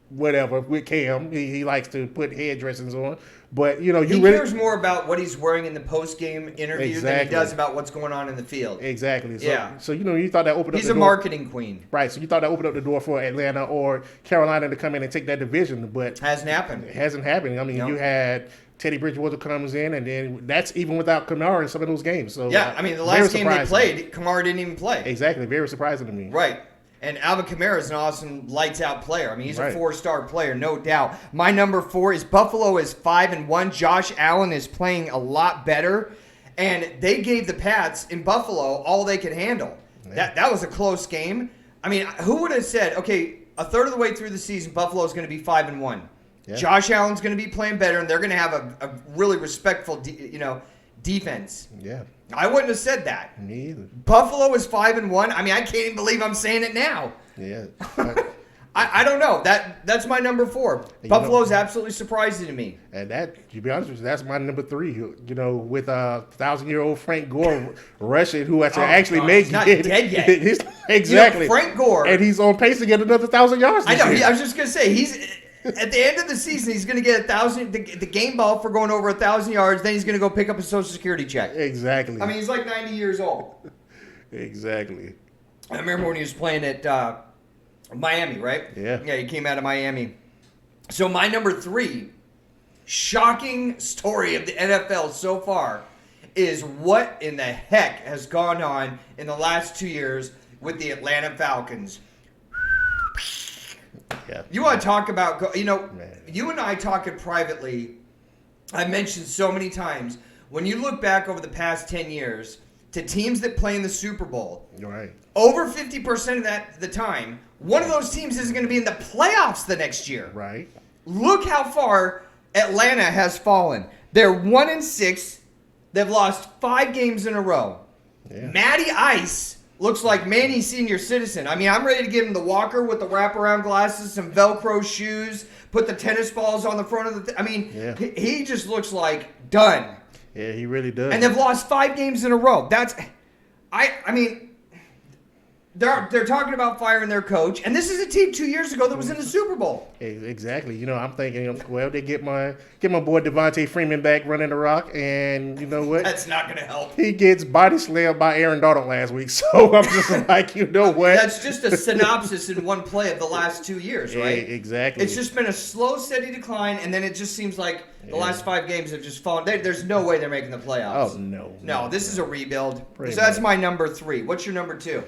whatever with Cam, he likes to put head dressings on. But he cares more about what he's wearing in the post-game interview than he does about what's going on in the field. Exactly. So you thought that opened up. He's a marketing queen, right? So you thought that opened up the door for Atlanta or Carolina to come in and take that division, but hasn't happened. It hasn't happened. You had Teddy Bridgewater comes in, and then that's even without Kamara in some of those games. So Yeah, I mean, the last game they played, Kamara didn't even play. Exactly, very surprising to me. Right. And Alvin Kamara is an awesome lights-out player. I mean, he's a Right. 4-star player, no doubt. My number 4 is Buffalo is 5-1. Josh Allen is playing a lot better. And they gave the Pats in Buffalo all they could handle. Yeah. That was a close game. I mean, who would have said, okay, a third of the way through the season, Buffalo's going to be 5-1. Yeah. Josh Allen's going to be playing better, and they're going to have a really respectful, defense. Yeah, I wouldn't have said that. me either. Buffalo is 5-1. I mean, I can't even believe I'm saying it now. Yeah. I don't know. That's my number 4. Buffalo's absolutely surprising to me. And that, to be honest with you, that's my number 3. With 1,000-year-old Frank Gore rushing, who actually made he's not dead yet. Exactly. Frank Gore, and he's on pace to get another 1,000 yards. I know. This year. I was just gonna say he's at the end of the season. He's gonna get 1,000. The game ball for going over 1,000 yards. Then he's gonna go pick up a Social Security check. Exactly. I mean, he's like 90 years old. Exactly. I remember when he was playing at Miami, right? Yeah. Yeah, he came out of Miami. So my number 3, shocking story of the NFL so far is what in the heck has gone on in the last 2 years with the Atlanta Falcons. Yeah. You want to talk about, Man. you and I talking privately, I mentioned so many times, when you look back over the past 10 years to teams that play in the Super Bowl, You're right. over 50% of the time, one of those teams isn't going to be in the playoffs the next year. Right. Look how far Atlanta has fallen. They're 1-6. They've lost 5 games in a row. Yeah. Matty Ice looks like Manny Senior Citizen. I mean, I'm ready to give him the walker with the wraparound glasses, some Velcro shoes, put the tennis balls on the front of the Yeah. he just looks like done. Yeah, he really does. And they've lost 5 games in a row. I mean, they're talking about firing their coach, and this is a team 2 years ago that was in the Super Bowl. Exactly. I'm thinking, well, they get my boy Devontae Freeman back running the rock, and you know what? That's not going to help. He gets body slammed by Aaron Donald last week, so I'm just like, you know what? That's just a synopsis in one play of the last 2 years, right? Yeah, exactly. It's just been a slow, steady decline, and then it just seems like the last 5 games have just fallen. There's no way they're making the playoffs. Oh, no. No, this is a rebuild. Pretty So that's much. my number 3. What's your number 2?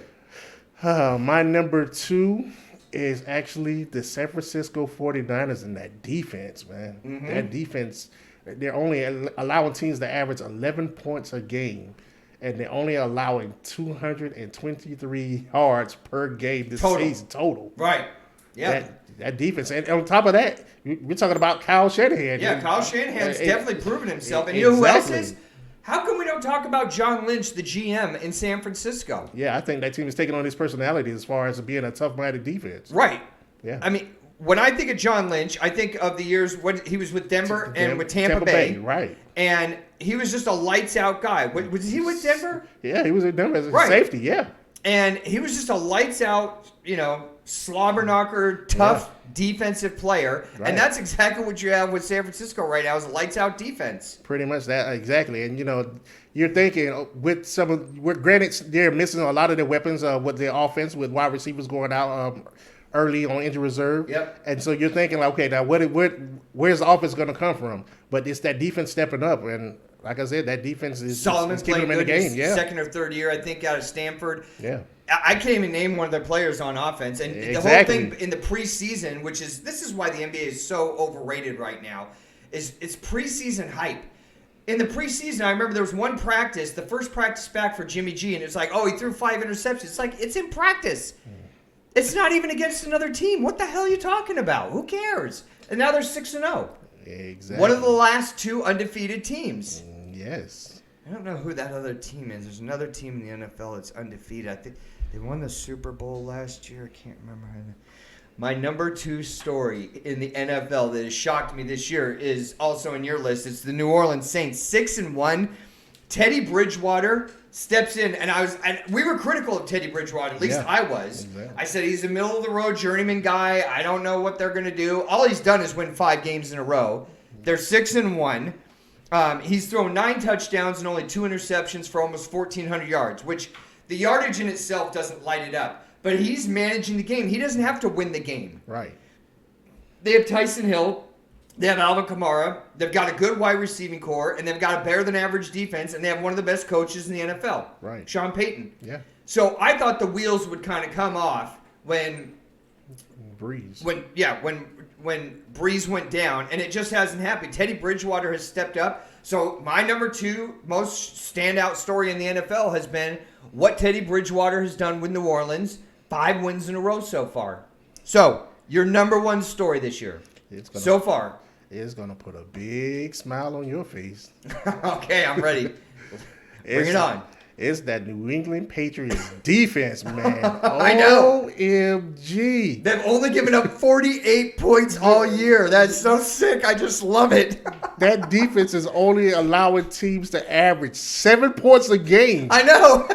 My number 2 is actually the San Francisco 49ers and that defense, man. Mm-hmm. That defense, they're only allowing teams to average 11 points a game, and they're only allowing 223 yards per game this season total. Right. Yeah. That defense. And on top of that, we're talking about Kyle Shanahan. Yeah, Kyle Shanahan's definitely proven himself. And exactly. you know who else is? How come we don't talk about John Lynch, the GM in San Francisco? Yeah, I think that team is taking on his personality as far as being a tough-minded defense. Right. Yeah. I mean, when I think of John Lynch, I think of the years when he was with Denver and with Tampa Bay. Right. And he was just a lights-out guy. Was he with Denver? Yeah, he was in Denver as a Right. safety, yeah. And he was just a lights-out, slobber knocker, tough defensive player. Right. And that's exactly what you have with San Francisco right now is a lights-out defense. Pretty much that, exactly. And, you're thinking granted, they're missing a lot of their weapons with their offense with wide receivers going out early on injury reserve. Yep. And so you're thinking, like, okay, now where's the offense going to come from? But it's that defense stepping up. And like I said, that defense is Solomon's keeping playing them in the good. game. He's Yeah. second or third year, I think, out of Stanford. Yeah. I can't even name one of their players on offense. And the whole Exactly. thing in the preseason, this is why the NBA is so overrated right now, is it's preseason hype. In the preseason, I remember there was one practice, the first practice back for Jimmy G, and it's like, oh, he threw 5 interceptions. It's like, it's in practice. It's not even against another team. What the hell are you talking about? Who cares? And now they're 6-0. Exactly. One of the last 2 undefeated teams. Yes. I don't know who that other team is. There's another team in the NFL that's undefeated. I think they won the Super Bowl last year. I can't remember how. My number 2 story in the NFL that has shocked me this year is also in your list. It's the New Orleans Saints, 6-1. Teddy Bridgewater steps in, and we were critical of Teddy Bridgewater. At least Yeah. I was. Exactly. I said he's a middle of the road journeyman guy. I don't know what they're going to do. All he's done is win 5 games in a row. They're 6-1. He's thrown 9 touchdowns and only 2 interceptions for almost 1,400 yards, which the yardage in itself doesn't light it up. But he's managing the game. He doesn't have to win the game. Right. They have Tyson Hill, They have Alvin Kamara. They've got a good wide receiving core, and they've got a better-than-average defense, and they have one of the best coaches in the NFL, Right. Sean Payton. Yeah. So I thought the wheels would kind of come off when Breeze. when Breeze went down, and it just hasn't happened. Teddy Bridgewater has stepped up. So my number 2 most standout story in the NFL has been what Teddy Bridgewater has done with New Orleans. 5 wins in a row so far. So your number 1 story this year so far. It's going to put a big smile on your face. Okay, I'm ready. Bring it on. It's that New England Patriots defense, man. I know. OMG. They've only given up 48 points all year. That's so sick. I just love it. That defense is only allowing teams to average 7 points a game. I know.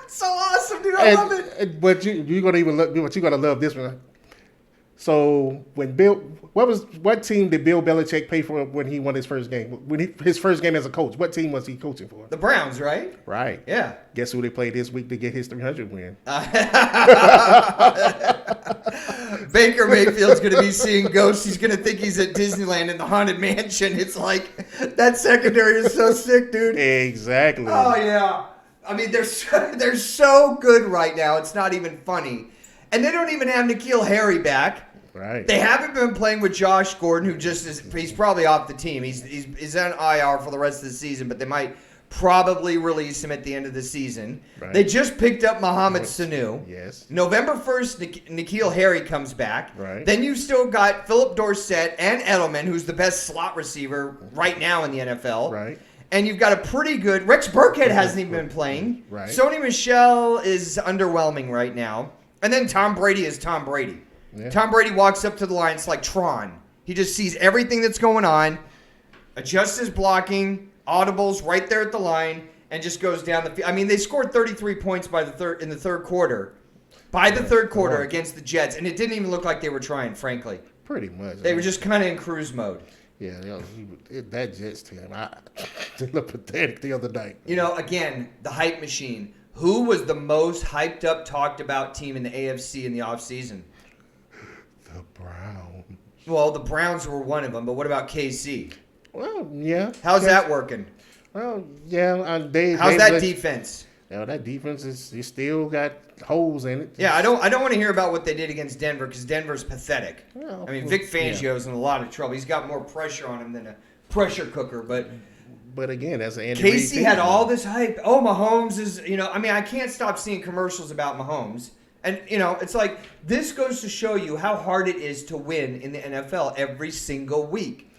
It's so awesome, dude. I love it. But you're gonna even look. But you're gonna love this one. So when what team did Bill Belichick pay for when he won his first game? His first game as a coach, what team was he coaching for? The Browns, right? Right. Yeah. Guess who they played this week to get his 300 win? Baker Mayfield's going to be seeing ghosts. He's going to think he's at Disneyland in the Haunted Mansion. It's like, that secondary is so sick, dude. Exactly. Oh, yeah. I mean, they're so good right now. It's not even funny. And they don't even have N'Keal Harry back. Right. They haven't been playing with Josh Gordon, who just he's probably off the team. He's on IR for the rest of the season, but they might probably release him at the end of the season. Right. They just picked up Mohamed Sanu. Yes. November 1st, N'Keal Harry comes back. Right. Then you've still got Philip Dorsett and Edelman, who's the best slot receiver right now in the NFL. Right. And you've got a pretty good... Rex Burkhead hasn't even been playing. Right. Sony Michel is underwhelming right now. And then Tom Brady is Tom Brady. Yeah. Tom Brady walks up to the line. It's like Tron. He just sees everything that's going on, adjusts his blocking, audibles right there at the line, and just goes down the field. I mean, they scored 33 points in the third quarter. By the third quarter against the Jets, and it didn't even look like they were trying, frankly. Pretty much. They were just kind of in cruise mode. Yeah, that Jets team, they looked pathetic the other night. You know, again, the hype machine. Who was the most hyped up, talked about team in the AFC in the offseason? The Browns. Well, the Browns were one of them, but what about KC? Well, yeah. How's that working? Well, yeah. How's that defense? Yeah, that defense is still got holes in it. Yeah, I don't want to hear about what they did against Denver because Denver's pathetic. Well, I mean, Vic Fangio's in a lot of trouble. He's got more pressure on him than a pressure cooker, But again, that's an Andy Reid Casey team. had all this hype. Oh, Mahomes is, I mean, I can't stop seeing commercials about Mahomes. And, it's like, this goes to show you how hard it is to win in the NFL every single week.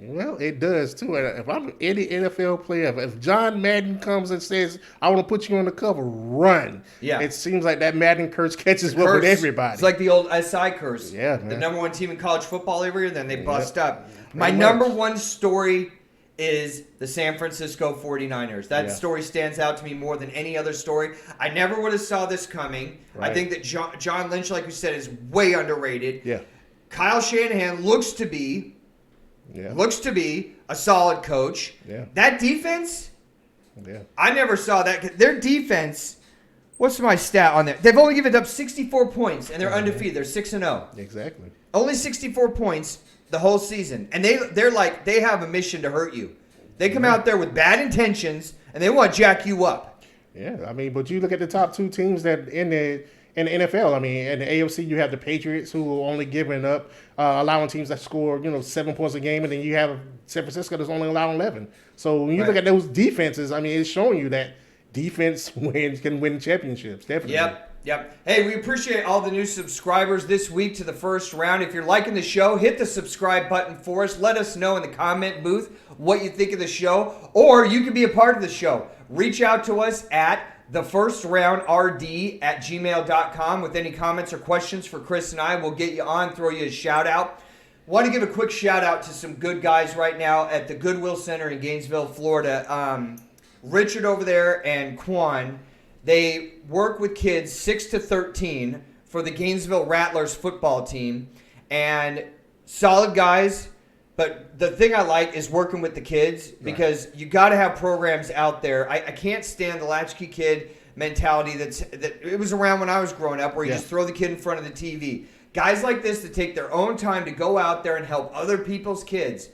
Well, it does, too. If I'm any NFL player, if John Madden comes and says, I want to put you on the cover, run. Yeah. It seems like that Madden curse catches up with everybody. It's like the old SI curse. Yeah, man. The number one team in college football every year, then they bust up. My Pretty number much. one story is the San Francisco 49ers. That story stands out to me more than any other story. I never would have saw this coming. Right. I think that John Lynch, like you said, is way underrated. Yeah. Kyle Shanahan looks to be a solid coach. Yeah. That defense, Yeah. I never saw that. Their defense, what's my stat on there? They've only given up 64 points, and they're undefeated. They're 6-0. Exactly. Only 64 points the whole season. And they're like, they have a mission to hurt you. They come out there with bad intentions, and they want to jack you up. Yeah, I mean, but you look at the top two teams that in the NFL. I mean, in the AFC, you have the Patriots who are only giving up, allowing teams that score, 7 points a game, and then you have San Francisco that's only allowing 11. So when you look at those defenses, I mean, it's showing you that defense can win championships. Definitely. Yep. Hey, we appreciate all the new subscribers this week to the first round. If you're liking the show, hit the subscribe button for us. Let us know in the comment booth what you think of the show, or you can be a part of the show. Reach out to us at thefirstraundrd@gmail.com with any comments or questions for Chris and I. We'll get you on, throw you a shout out. Want to give a quick shout out to some good guys right now at the Goodwill Center in Gainesville, Florida. Richard over there and Quan, they work with kids 6 to 13 for the Gainesville Rattlers football team. And solid guys. But the thing I like is working with the kids because you got to have programs out there. I can't stand the latchkey kid mentality that it was around when I was growing up where you just throw the kid in front of the TV. Guys like this that take their own time to go out there and help other people's kids.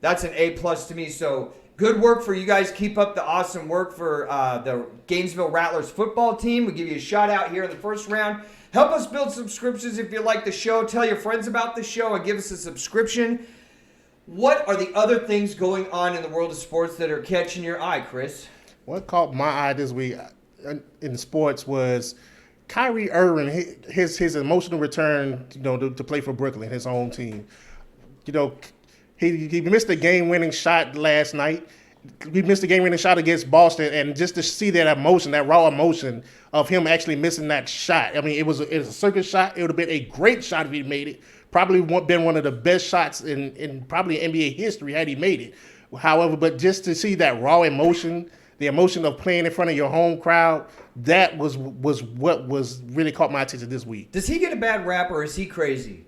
That's an A+ to me. So good work for you guys. Keep up the awesome work for the Gainesville Rattlers football team. We'll give you a shout out here in the first round. Help us build subscriptions if you like the show. Tell your friends about the show and give us a subscription. What are the other things going on in the world of sports that are catching your eye, Chris? What caught my eye this week in sports was Kyrie Irving, his emotional return, to play for Brooklyn, his home team. He missed a game-winning shot last night. He missed a game-winning shot against Boston, and just to see that emotion, that raw emotion of him actually missing that shot. I mean, it was a circus shot. It would have been a great shot if he made it. Probably been one of the best shots in probably NBA history had he made it. However, but just to see that raw emotion, the emotion of playing in front of your home crowd, that was what was really caught my attention this week. Does he get a bad rap, or is he crazy?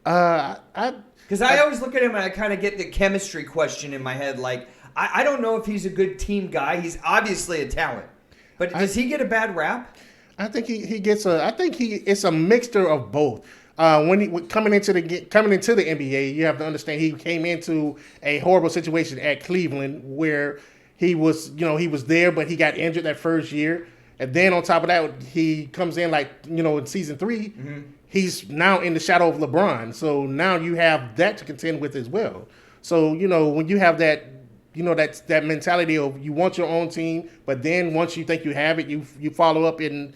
Because I always look at him and I kind of get the chemistry question in my head. Like, I don't know if he's a good team guy. He's obviously a talent. But does he get a bad rap? I think he gets it's a mixture of both. Coming into the NBA, you have to understand he came into a horrible situation at Cleveland where he was there, but he got injured that first year. And then on top of that, he comes in in season 3, mm-hmm. He's now in the shadow of LeBron. So now you have that to contend with as well. So, when you have that, that mentality of you want your own team, but then once you think you have it, you follow up and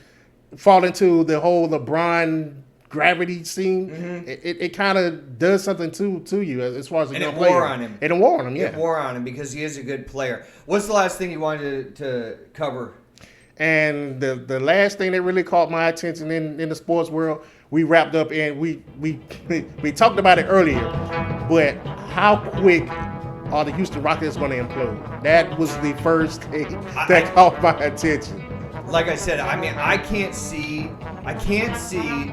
fall into the whole LeBron gravity scene. Mm-hmm. It kind of does something to you as far as a young player. And it wore on him. And it wore on him, yeah. It wore on him because he is a good player. What's the last thing you wanted to cover? And the last thing that really caught my attention in the sports world, we wrapped up and we talked about it earlier, but how quick are the Houston Rockets going to implode? That was the first thing that caught my attention. Like I said, I mean, I can't see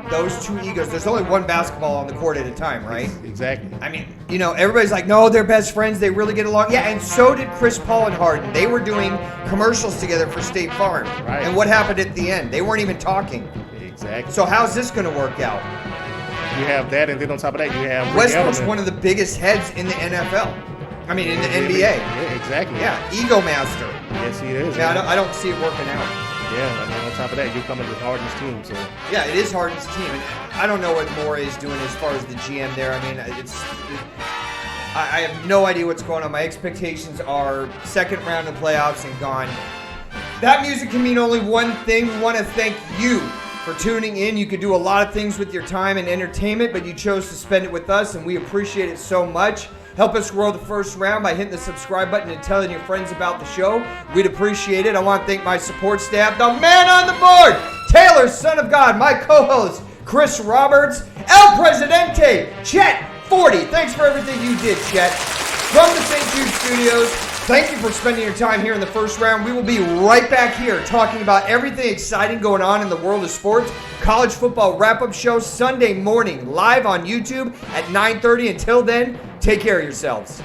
those two egos. There's only one basketball on the court at a time, right? Exactly. I mean, everybody's like, no, they're best friends. They really get along. Yeah, and so did Chris Paul and Harden. They were doing commercials together for State Farm. Right. And what happened at the end? They weren't even talking. Exactly. So how's this going to work out? You have that, and then on top of that, you have Westbrook's one of the biggest heads in the NFL. I mean, in the NBA. Yeah, exactly. Yeah, ego master. Yes, he is. Yeah, I don't see it working out. Yeah, and then on top of that, you're coming to Harden's team. So yeah, it is Harden's team, and I don't know what Morey is doing as far as the GM there. I mean, I have no idea what's going on. My expectations are second round of playoffs and gone. That music can mean only one thing. We want to thank you for tuning in. You could do a lot of things with your time and entertainment, but you chose to spend it with us, and we appreciate it so much. Help us grow the first round by hitting the subscribe button and telling your friends about the show. We'd appreciate it. I want to thank my support staff, the man on the board, Taylor, son of God, my co-host, Chris Roberts, El Presidente, Chet 40. Thanks for everything you did, Chet. From the St. Jude Studios, thank you for spending your time here in the first round. We will be right back here talking about everything exciting going on in the world of sports. College football wrap-up show Sunday morning live on YouTube at 9:30. Until then, take care of yourselves.